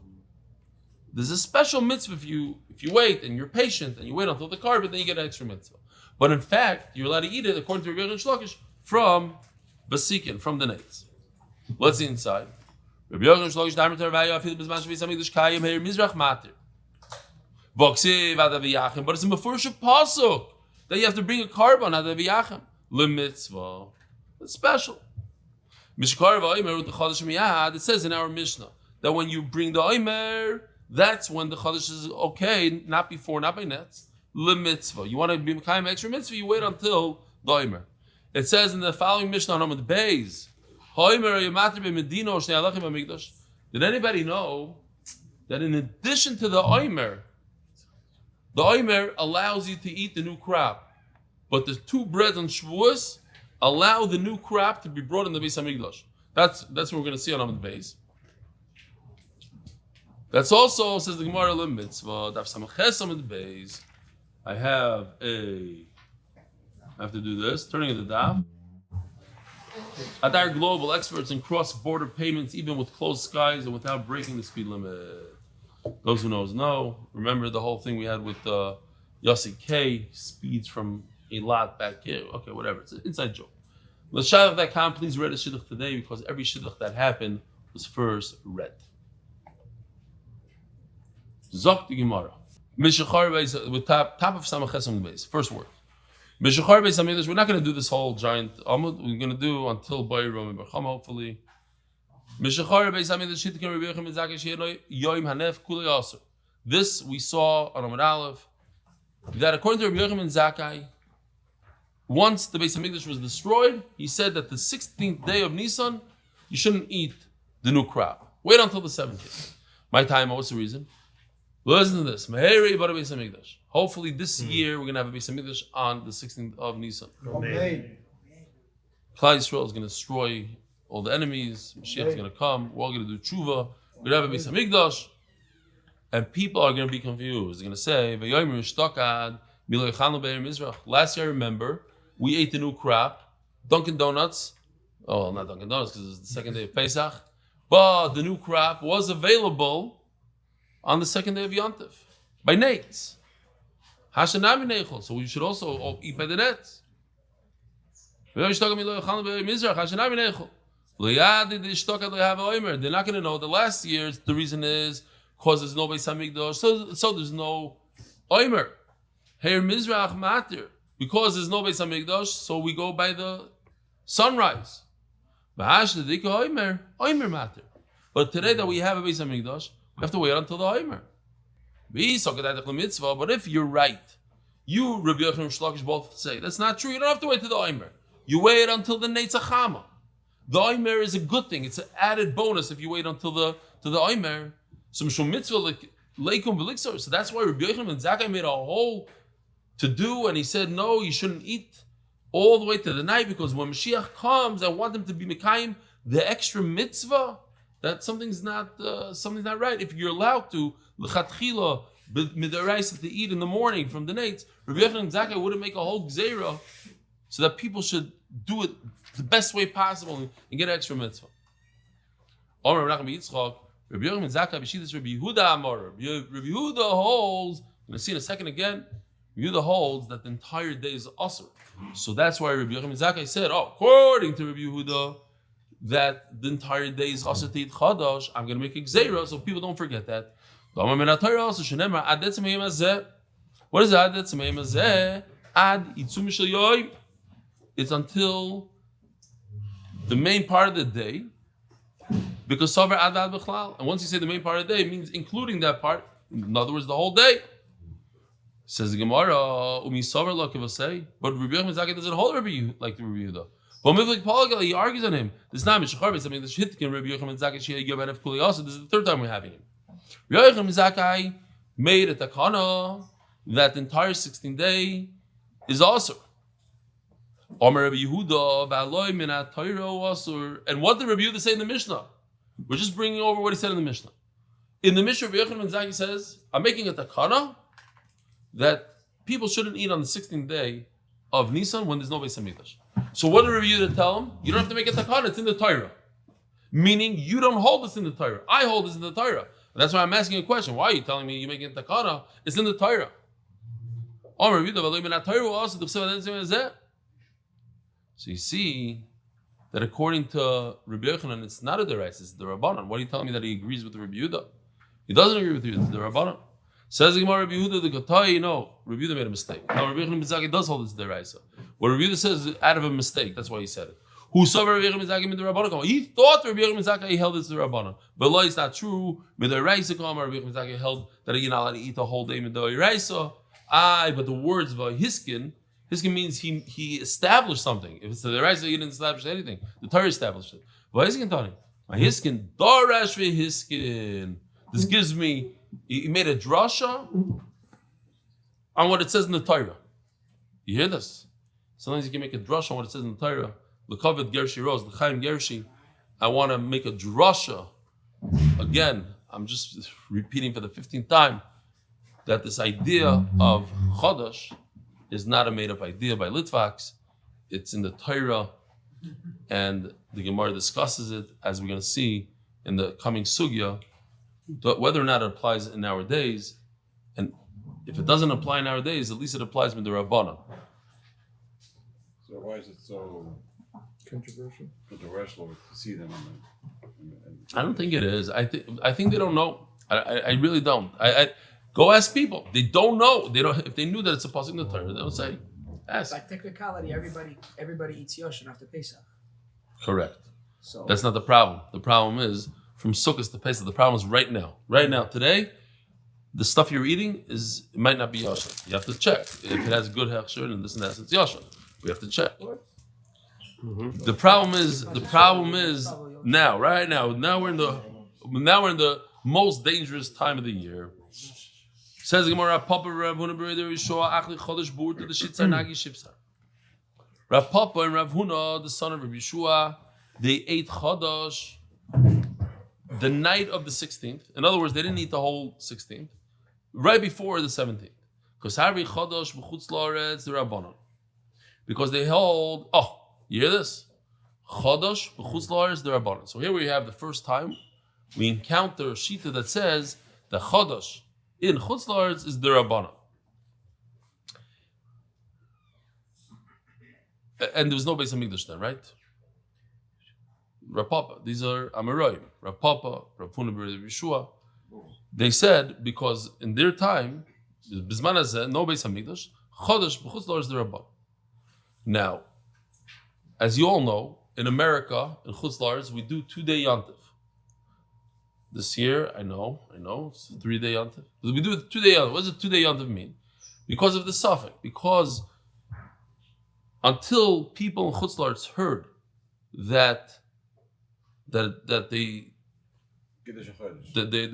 There's a special mitzvah if you wait and you're patient and you wait until the carbon, then you get an extra mitzvah. But in fact, you're allowed to eat it according to Rabbi Yochanan Shlogish from Basikin, from the nates. Let's see inside. Rabbi Yochanan Shlogish Damer Tervayu Afil Bizman Shvis Hamikdash Kayim Heir Mizrach Matir. V'oksiv Adaviyachim, but it's in the first pasuk that you have to bring a carbon Adaviyachim l'mitzvah. It's special. Mishkar v'omer with the Chodesh Miyad. It says in our Mishnah that when you bring the omer, that's when the Chodesh is okay, not before, not by nets. L'mitzvah. You want to be Mekayim extra mitzvah, you wait until the omer. It says in the following Mishnah on the Beis. Did anybody know that in addition to the omer allows you to eat the new crop, but the two breads on Shavuos allow the new crop to be brought in the Beis Hamikdash. That's what we're going to see on the Beis. That's also, says the Gemara, mitzvah. Daf Samches on the Beis. I have to do this. Turning to the Daf. Adar Global, experts in cross-border payments, even with closed skies and without breaking the speed limit. Those who know. Remember the whole thing we had with Yossi K, speeds from a lot back here. Okay, whatever. It's an inside joke. L'shayach.com, please read a shidduch today because every shidduch that happened was first read. Zok the Gemara. Mishachar with top of Samach on the base. First word. Mishachar beis hamikdash. We're not going to do this whole giant amud. We're going to do until Bayram and Barchama, hopefully. Mishachar beis hamikdash shitkin Rabbi Yochanan ben Zakkai yoim hanef kuli aser. This we saw on Amud Aleph that according to Rabbi Yochanan ben Zakkai, once the Beis Hamikdash was destroyed, he said that the 16th day of Nisan you shouldn't eat the new crop. Wait until the 17th. My time. What's the reason? Listen to this. Hopefully this year we're going to have a Beis Hamikdash on the 16th of Nisan. Amen. Klal Yisrael is going to destroy all the enemies. Mashiach is going to come. We're all going to do tshuva. We're going to have a Beis Hamikdash. And people are going to be confused. They're going to say, last year, I remember, we ate the new crop, Dunkin' Donuts. Oh, well, not Dunkin' Donuts because it's the second day of Pesach. But the new crop was available on the second day of Yontif by nets. Hashanami nechol. So we should also eat by the nets. They're not going to know that last year the reason is because there's no Beis Hamikdash, so there's no Oimer. Here Mizrach matter. Because there's no Beis Hamikdash, so we go by the sunrise. Oimer matter. But today that we have a Beis Hamikdash, we have to wait until the Oimer. But if you're right, you, Rabbi Yochanan and Shlokish both say, that's not true. You don't have to wait till the Oimer. You wait until the Neitzachama. The Oimer is a good thing. It's an added bonus if you wait until the Oimer. So that's why Rabbi Yochanan and Zakkai made a whole to do, and he said, no, you shouldn't eat all the way to the night, because when Mashiach comes, I want them to be Mekayim, the extra mitzvah, that something's not right. If you're allowed to, l'chatchila, midaraisa, to eat in the morning from the nights, Rabbi Yochanan and Zakkai wouldn't make a whole gzeira so that people should do it the best way possible and get extra mitzvah. Rabbi Yochanan ben Zakkai, b'shittas Rabbi Yehuda Amar. Rabbi Yehuda holds, we're going to see in a second again, Rabbi Yehuda holds that the entire day is asur. So that's why Rabbi Yochanan ben Zakkai said, according to Rabbi Yehuda, that the entire day is asur to eat chadash. I'm going to make a gzeira so people don't forget that. What is adet tzmeim hazeh? Ad itzum shel yoyim. It's until the main part of the day. Because Savar Ad B'chlal. And once you say the main part of the day, it means including that part. In other words, the whole day. Says the Gemara, Umi Savar Lakivasei. But Rabbi Yochanan ben Zakkai doesn't hold Rabbi like the Rabbi Yehuda. But Mivlik Palgal, he argues on him. This is not Mishachar, I mean, this Shitkin, Rabbi Yochanan ben Zakkai, Shia Yobanef Kuli also. This is the third time we're having him. Rabbi Yochanan ben Zakkai made a takana that the entire 16th day is also. Omer Rabbi Yehuda, V'aloi minat Torah asur. And what did Rabbi Yehuda say in the Mishnah? We're just bringing over what he said in the Mishnah. In the Mishnah, Rabbi Yochanan ben Zakkai says, I'm making a takana that people shouldn't eat on the 16th day of Nisan when there's no Beis Hamikdash. So what did Rabbi Yehuda tell him? You don't have to make a takana, it's in the Torah. Meaning, you don't hold this in the Torah. I hold this in the Torah. And that's why I'm asking a question. Why are you telling me you're making a takana? It's in the Torah. So you see that according to Rabbi Yochanan, it's not a deraisa, it's the Rabbanan. Why are you telling me that he agrees with Rabbi Yehuda? He doesn't agree with you, it's the Rabbanan. Says the Gemara, Rabbi Yehuda, the Gatai, no, Rabbi Yehuda made a mistake. No, Rabbi Yochanan ben Zakkai does hold this deraisa. What Rabbi Yehuda says is out of a mistake, that's why he said it. Who saw Rabbi Yochanan ben Zakkai in the Rabbanan? He thought Rabbi Yochanan ben Zakkai held this to the Rabbanan. But it's not true. With the Raisa, Rabbi Yochanan ben Zakkai held that you're not allowed to eat the whole day with the Raisa. But the words of Hiskin means he established something. If it's the Raisa, he didn't establish anything. The Torah established it. But Hiskin taught him. Hiskin, Darash Hiskin. This gives me, he made a drasha on what it says in the Torah. You hear this? Sometimes you can make a drasha on what it says in the Torah. L'kavod Gershi Rose, L'chaim Gershi. I want to make a drasha. Again, I'm just repeating for the 15th time that this idea of Chodesh is not a made-up idea by Litvaks. It's in the Torah, and the Gemara discusses it, as we're going to see in the coming sugya, but whether or not it applies in our days, and if it doesn't apply in our days, at least it applies with the Rabbanan. why is it so Controversial. controversial to see them? I don't think it is. I think they don't know. I really don't. I go ask people. They don't know. They don't. If they knew that it's a pasuk in the Torah, they don't say. Ask. By technicality, everybody eats Yoshin after Pesach. Correct. So That's not the problem. The problem is from Sukkot to Pesach. The problem is right now. Right now, today, the stuff you're eating it might not be Yoshin. You have to check if it has good hechsher and this and that. It's Yoshin. We have to check. The problem is now. Right now. Now we're in the most dangerous time of the year. Says the Gemara, Papa Rav Huna Bereder Yeshua Achli Chodesh Bur to the Shitzar Nagi Shipsar. Rav Papa and Rav Huna, the son of Rav Yeshua, they ate Chodesh the night of the 16th. In other words, they didn't eat the whole 16th. Right before the 17th. Because Harvi Chodesh B'chutz La'aretz the Rabbanon. Because they hold, you hear this? Chodesh B'chutz La'aretz the Rabbanon. So here we have the first time we encounter a shita that says the Chodesh in Chutz La'aretz is the Rabbanon. And there was no Beis HaMikdash then, right? Rav Papa, these are Amoraim. Rav Papa, Rav Huna Bereder Yeshua. They said because in their time, Bizman Hazeh, no Beis HaMikdash, Chodesh B'chutz La'aretz is the Rabbanon. Now, as you all know, in America, in Chutz La'aretz, we do 2-day Yontif. This year, I know, it's a 3-day Yontif. We do a 2-day Yontif. What does a 2-day Yontif mean? Because of the suffix. Because until people in Chutz La'aretz heard that they do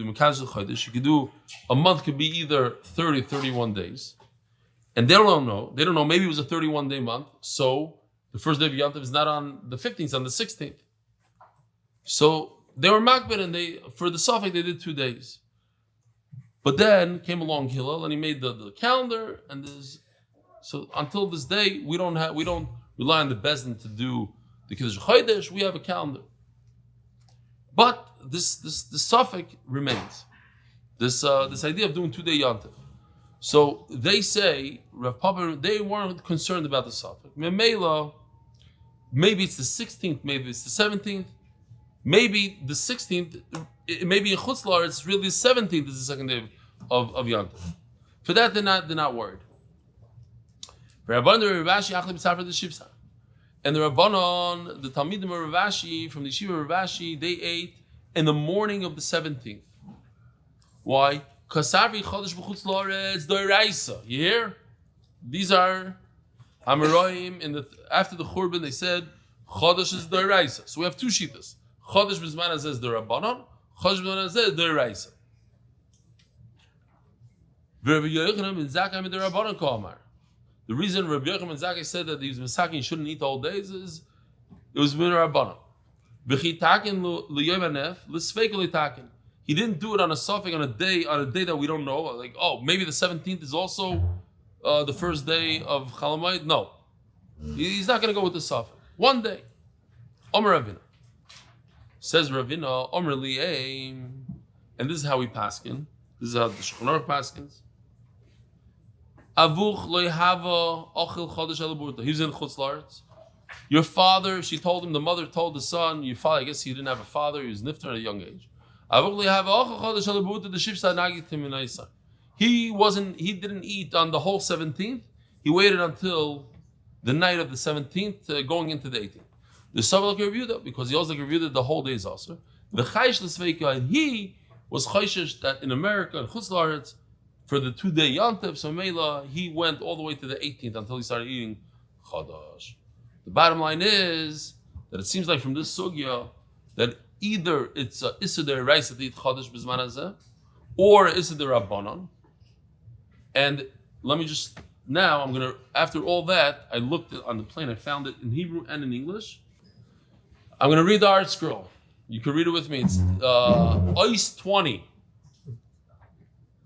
Mekadosh Chodesh, you could do a month could be either 30, 31 days, and they don't know. Maybe it was a 31-day month, so the first day of Yontif is not on the 15th, it's on the 16th. So they were makbid, and for the suffix they did 2 days. But then came along Hillel, and he made the calendar, and so until this day we don't rely on the Bezdin to do the Kiddush Chodesh. We have a calendar, but the suffix remains. This idea of doing 2-day Yontif. So they say Rav Papa, they weren't concerned about the suffix. Memela, maybe it's the 16th, maybe it's the 17th. Maybe the 16th, maybe in Chutz La'aretz, it's really the 17th is the second day of Yontif. For that, they're not worried. And the Rabbanon, the Talmidim of Rav Ashi, from the Yeshiva of Rav Ashi, they ate in the morning of the 17th. Why? Kasavi Chodesh B'chutz La'aretz Doiraisa. You hear? These are Amoraim. After the Churban, they said Chodesh is Doiraisa. So we have two shitas. Chodesh B'zman Hazeh is the Rabbanon. Chodesh B'zman Hazeh is the Doiraisa. Rabbi Yochanan ben Zakkai made the Rabbanon Kamar. The reason Rabbi Yochanan ben Zakkai said that these Masakin shouldn't eat the whole days is it was with Rabbanon. He didn't do it on a suffix on a day that we don't know. Like, maybe the 17th is also the first day of Chalamayit. No, he's not going to go with the suffix. 1 day. Omer Ravina. Says Ravina, Omer Li'eim. And this is how we paskin. This is how the Shulchan Aruch paskins. Avuch lo yehava ochil chodesh alaburta. He was in Chutz La'aretz. Your father, she told him, the mother told the son, your father, I guess he didn't have a father, he was niftar at a young age. He didn't eat on the whole 17th. He waited until the night of the 17th, going into the 18th. The Savak reviewed it because he also reviewed it the whole day is also. The Chaysh L'Sveika, and he was Chayshish that in America, in Chutz La'aretz, for the 2-day Yontif, so Mela, he went all the way to the 18th until he started eating Chadash. The bottom line is that it seems like from this sugya that either it's a Issa D'Oraisa to eat Chadash B'zman Hazeh, or Issa D'Rabbanan. And let me just, now after all that, I looked on the plane, I found it in Hebrew and in English. I'm going to read the art scroll. You can read it with me. It's Ois 20.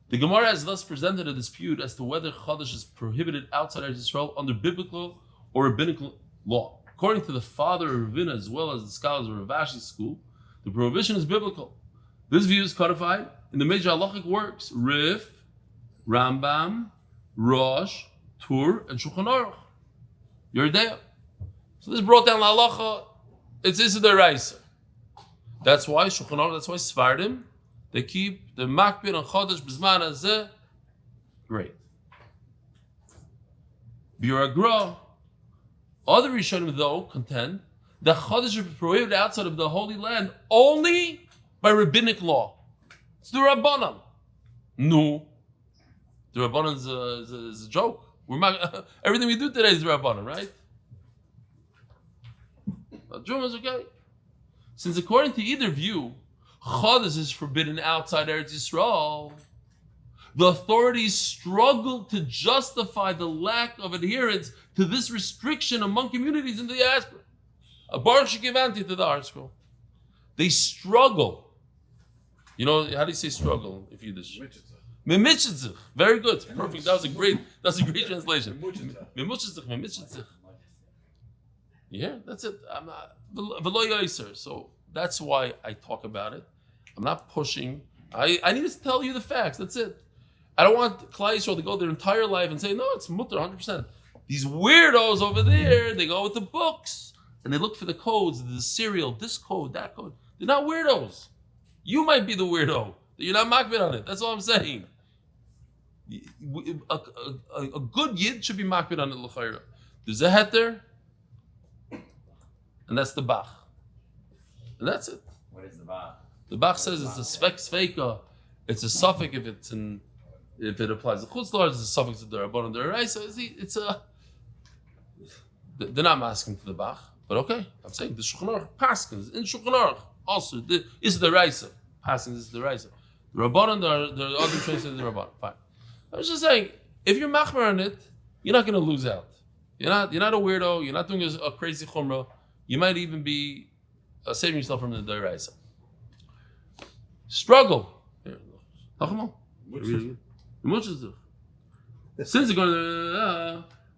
The Gemara has thus presented a dispute as to whether Chadash is prohibited outside Eretz Yisrael under biblical or rabbinical law. According to the father of Ravina as well as the scholars of Rav Ashi's school, the prohibition is biblical. This view is codified in the major halachic works, Rif, Rambam, Rosh, Tur, and Shulchan Aruch. Yerdea. So this brought down la halacha. It's Issa Deraisa. That's why Shulchan Aruch, that's why Sfardim, they keep the makbid on Chodesh B'zman Hazeh. Great. Biragra, other Rishonim though contend that Chodesh should be prohibited outside of the Holy Land only by rabbinic law. It's the Rabbanan. No. The Rabbanan is a joke. Everything we do today is the Rabbanan, right? Juma is okay. Since according to either view, Chodesh is forbidden outside Eretz Yisrael, the authorities struggle to justify the lack of adherence to this restriction among communities in the diaspora. A Baruch Shekivanti to the article. They struggle. You know, how do you say struggle if you Yiddish? Mimichitzich. Very good. Perfect. That's a great translation. Mimichitzich. Yeah, that's it. I'm not v'lo yoser. So that's why I talk about it. I'm not pushing. I need to tell you the facts. That's it. I don't want Klal Yisrael to go their entire life and say, no, it's mutter 100%. These weirdos over there, they go with the books and they look for the codes, the serial, this code, that code. They're not weirdos. You might be the weirdo. You're not makbid on it. That's all I'm saying. A good yid should be makbid on it l'chayra. There's a heter, and that's the Bach. And that's it. What is the Bach? The Bach says it's a sveka. It's a suffix if it applies to chutz la'aretz, it's a suffix to the Rabbanan D'Oraisa. It's a. They're not masking to the Bach, but okay. I'm saying the Shulchan Aruch paskins in Shulchan Aruch also is the Raisa. Paskins is the Raisa. The Rabbanan, the other trains is the Rabbanan. Fine. I was just saying, if you're machmer on it, you're not going to lose out. You're not a weirdo. You're not doing a crazy chumrah. You might even be saving yourself from the D'Oraisa. Struggle. Since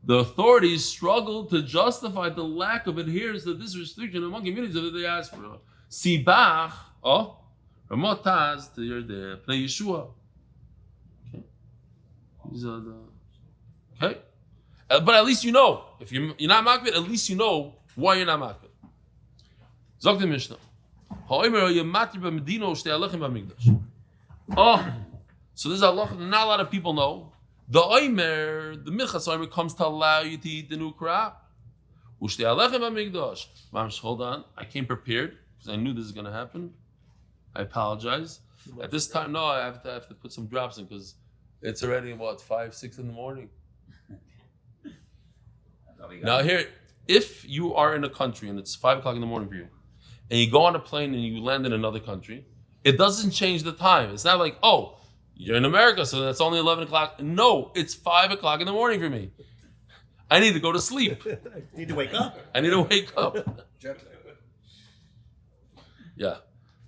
the authorities struggle to justify the lack of adherence to this restriction among communities of the diaspora. Sibach, Ramotaz, the Pnei Yeshua. Okay. These are the. Okay. But at least you know. If you're not makbid, at least you know why you're not makbid. Zog the Mishnah. So this is Allah. Not a lot of people know. The Omer, the Minchas Omer comes to allow you to eat the new crop. Hold on. I came prepared because I knew this is going to happen. I apologize. At this time, no, I have to put some drops in because it's already, 5, 6 in the morning. Now here, if you are in a country and it's 5 o'clock in the morning for you, and you go on a plane and you land in another country, it doesn't change the time. It's not like, oh, you're in America, so that's only 11 o'clock. No, it's 5 o'clock in the morning for me. I need to go to sleep. Need to wake up. I need to wake up. Yeah.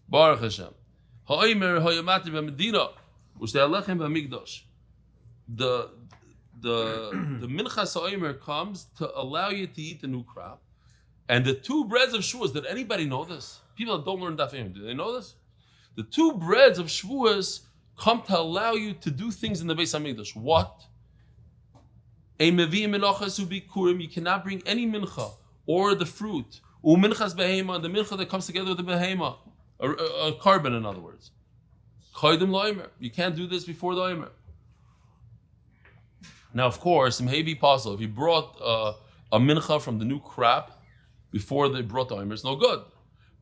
Baruch Hashem. Ha'omer ha'yamati b'medina u'shte'alechem b'migdosh. The Minchas Ha'omer comes to allow you to eat the new crop. And the 2 breads of Shavuos, did anybody know this? People that don't learn Daf Yomi, do they know this? The 2 breads of Shavuos come to allow you to do things in the Beis HaMikdash. What? A mevi menachos ubikurim. You cannot bring any mincha or the fruit. Uminchas behema, the mincha that comes together with the behema, a carbon, in other words. Koydem loimer. You can't do this before the oimer. Now, of course, it may be possible if you brought a mincha from the new crop before they brought the oimer, it's no good.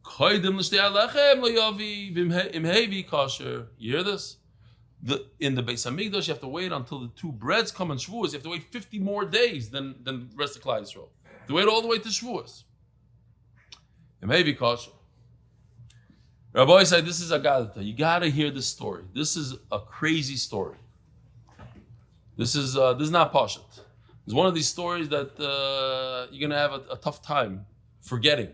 Koydem l'shtei alechem lo yavi imhevi kasher. You hear this? In the Beis HaMikdash, you have to wait until the 2 breads come on Shavuos. You have to wait 50 more days than the rest of Klal Yisrael. You have to wait all the way to Shavuos. It may be kosher. Rabbi said, this is a gadata. You got to hear this story. This is a crazy story. This is not pashut. It's one of these stories that you're going to have a tough time forgetting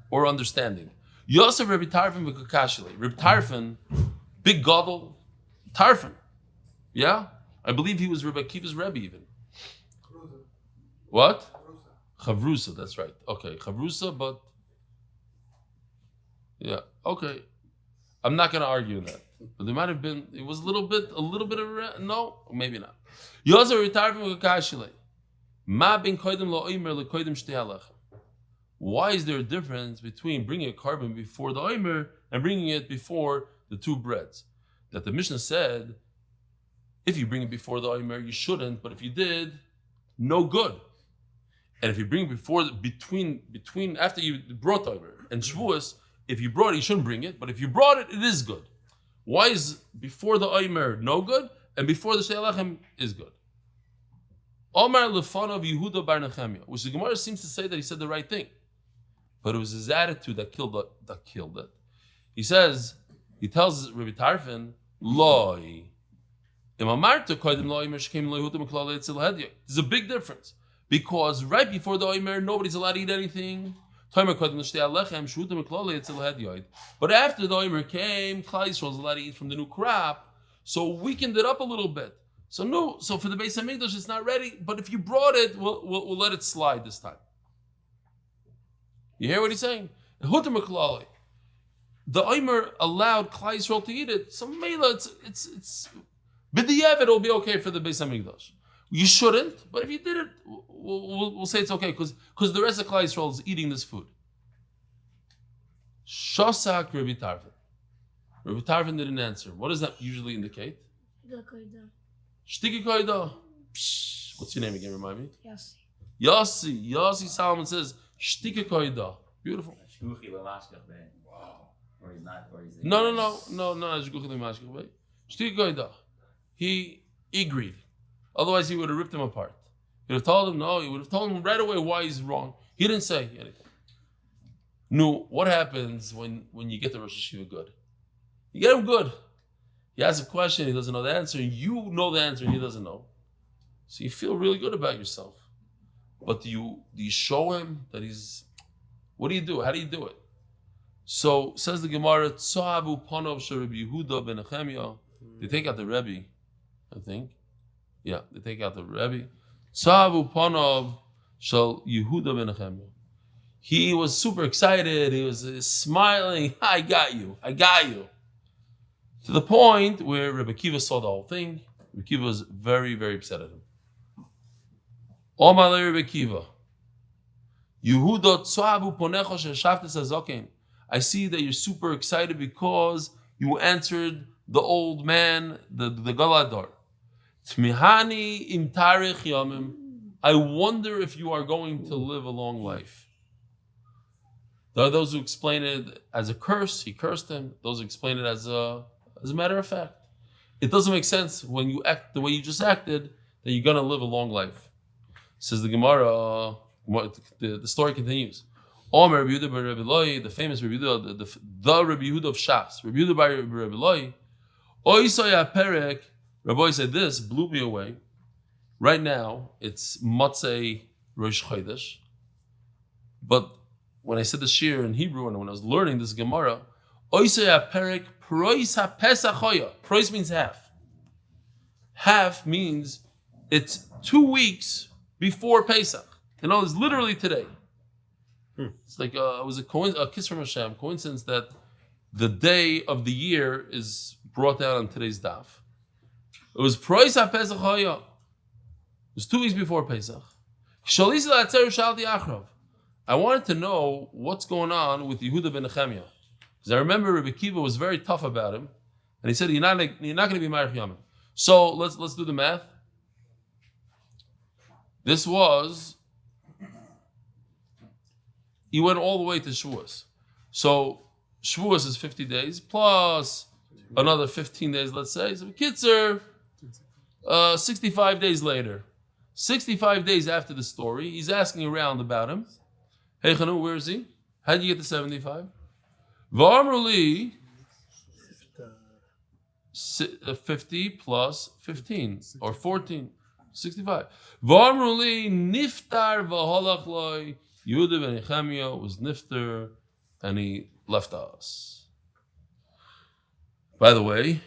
or understanding. Yosef Rebbe Tarfon v'Kakashile. Rebbe Tarfon, big gadol, Tarfon. Yeah? I believe he was Rebbe Akiva's Rebbe even. What? Chavrusa, that's right. Okay, Chavrusa, but yeah, okay. I'm not going to argue that. But there might have been, it was a little bit of, no, maybe not. Yosef Rebbe Tarfon v'Kakashile. Ma ben koydem lo oimer le koydem shtei alechem. Why is there a difference between bringing a carbon before the Omer and bringing it before the two breads? That the Mishnah said, if you bring it before the Omer, you shouldn't, but if you did, no good. And if you bring it between after you brought the Omer and Shavuos, if you brought it, you shouldn't bring it, but if you brought it, it is good. Why is before the Omer no good and before the Shei Alechem is good? Omar Lefanov Yehuda bar Nechemia, which the Gemara seems to say that he said the right thing, but it was his attitude that killed it. He tells Rabbi Tarfon, Loi. There's a big difference because right before the Omer, nobody's allowed to eat anything. But after the Omer came, Klal Yisrael was allowed to eat from the new crop, so weakened it up a little bit. So for the Beis Hamikdash, it's not ready. But if you brought it, we'll let it slide this time. You hear what he's saying? The Omer allowed Klal Yisrael to eat it, so Mela, it's b'diavad, it'll be okay for the Beis Hamikdash. You shouldn't, but if you did it, we'll say it's okay because the rest of Klal Yisrael is eating this food. Shosak Rabbi Tarfon. Rabbi Tarfon didn't answer. What does that usually indicate? Shtiki koida. What's your name again? Remind me. Yossi Solomon says Shtiki koida. Beautiful. Wow. Or he's not. Or he's No. Shtiki koida. He agreed. Otherwise, he would have ripped him apart. He would have told him no. He would have told him right away why he's wrong. He didn't say anything. No, what happens when you get the Rosh Hashiva good? You get him good. He asks a question, he doesn't know the answer. You know the answer, and he doesn't know. So you feel really good about yourself. But do you show him that he's? What do you do? How do you do it? So says the Gemara, Tzahavu Panov Rabbi Yehuda ben Nechemia. They take out the Rebbe, I think. Yeah, they take out the Rebbe. Tzahavu Panov Shal Yehuda ben Nechemia. He was super excited. He was smiling. I got you. To the point where Rebbe Kiva saw the whole thing. Rebbe Kiva was very, very upset at him. Omalei Rebbe Kiva. Yehuda tzavu ponecho sheshaftes hazoken. I see that you're super excited because you answered the old man, the Galadar. Tmihani im tarich yamim. I wonder if you are going to live a long life. There are those who explain it as a curse. He cursed him. Those who explain it as a matter of fact. It doesn't make sense when you act the way you just acted that you're going to live a long life. Says the Gemara, the story continues. Omer Rabbi Yehuda bar Rabbi Eloi, the famous Rabbi Yehuda, the Rabbi Yehuda of Shas, Rabbi Yehuda bar Rabbi Eloi, Oisaya Perek, Rabbi said this, blew me away. Right now, it's Motzei Rosh Chodesh, but when I said the shir in Hebrew and when I was learning this Gemara, Oisaya Perek Prois HaPesach Hoya. Prois means half. Half means it's 2 weeks before Pesach. You know, it's literally today. It's like it was a kiss from Hashem, coincidence that the day of the year is brought down on today's daf. It was Prois HaPesach Hoya. It was 2 weeks before Pesach. I wanted to know what's going on with Yehuda ben Nechemia. Because I remember Rabbi Kiva was very tough about him. And he said, you're not going to be Marich Yamim. So let's do the math. This was, he went all the way to Shavuos. So Shavuos is 50 days plus another 15 days, let's say. So Kitzur, 65 days later. 65 days after the story, he's asking around about him. Hey Chanu, where is he? How did you get to 75? V'amruli 50 plus 15 or 14, 65. V'amruli niftar v'holach loy. Yehuda ben Nechemia was niftar and he left us. By the way,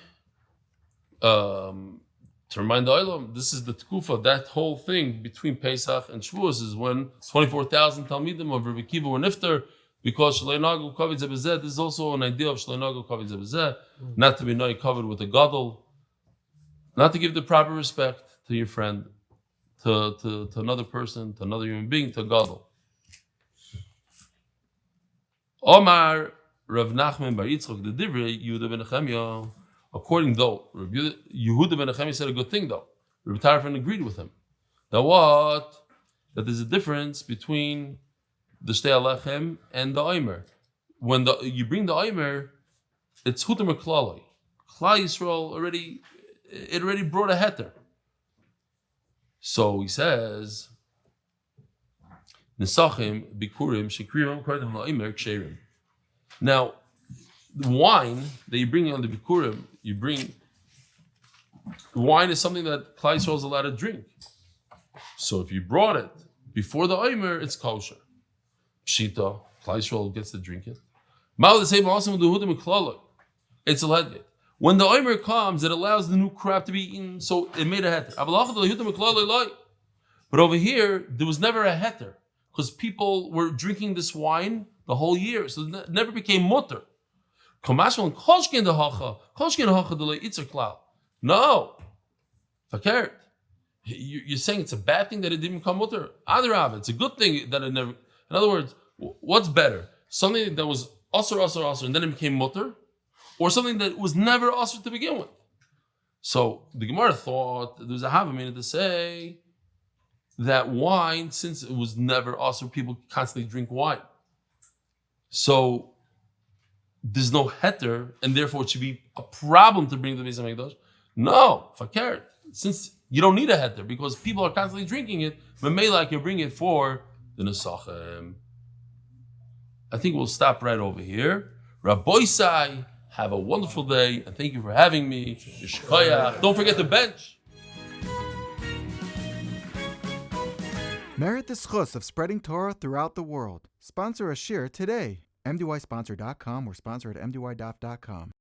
to remind the Olam, this is the Tkufa, that whole thing between Pesach and Shavuos is when 24,000 Talmidim of Rabbi Kiva were niftar because Shlei Nagu Kavod Zebezeh. This is also an idea of Shlei Nagu Kavod Zebezeh, not to be covered with a gadol, not to give the proper respect to your friend, to another person, to another human being, to gadol. Omar Rav Nachman Bar Yitzchok the Divrei Yehuda ben Nechemia. According though, Yehuda ben Nechemia said a good thing though. Rabbi Tarfon agreed with him. That what? That there's a difference between the Shtei Alechem and the Omer. When you bring the Omer, it's Hutam or Klaloi. Klal Yisrael already brought a heter. So he says, Nesachim bikurim shekririm kardem la'omer ksherim. Now, the wine that you bring on the bikurim, wine is something that Klal Yisrael is allowed to drink. So if you brought it before the Omer, it's kosher. Pshita, Klal Yisrael gets to drink it. Ma'al the same also with the Hudim Klaloi. It's a ledget. When the Omer comes, it allows the new crop to be eaten, so it made a heter. But over here, there was never a heter, because people were drinking this wine the whole year, so it never became mutter. No. Fakert. You're saying it's a bad thing that it didn't become mutter? Adarab, it's a good thing that it never... In other words, what's better? Something that was asr, and then it became mutter? Or something that was never asr to begin with? So the Gemara thought there was a havamina to say that wine, since it was never asr, people constantly drink wine. So there's no heter, and therefore it should be a problem to bring the Beis HaMikdash. No, fakert. Since you don't need a heter, because people are constantly drinking it, but may like you bring it for the Nesachim. I think we'll stop right over here. Rabboisai, have a wonderful day, and thank you for having me. Don't forget the bench. Merit the schus of spreading Torah throughout the world. Sponsor a shir today. MDYsponsor.com or sponsor at MDYDAF.com.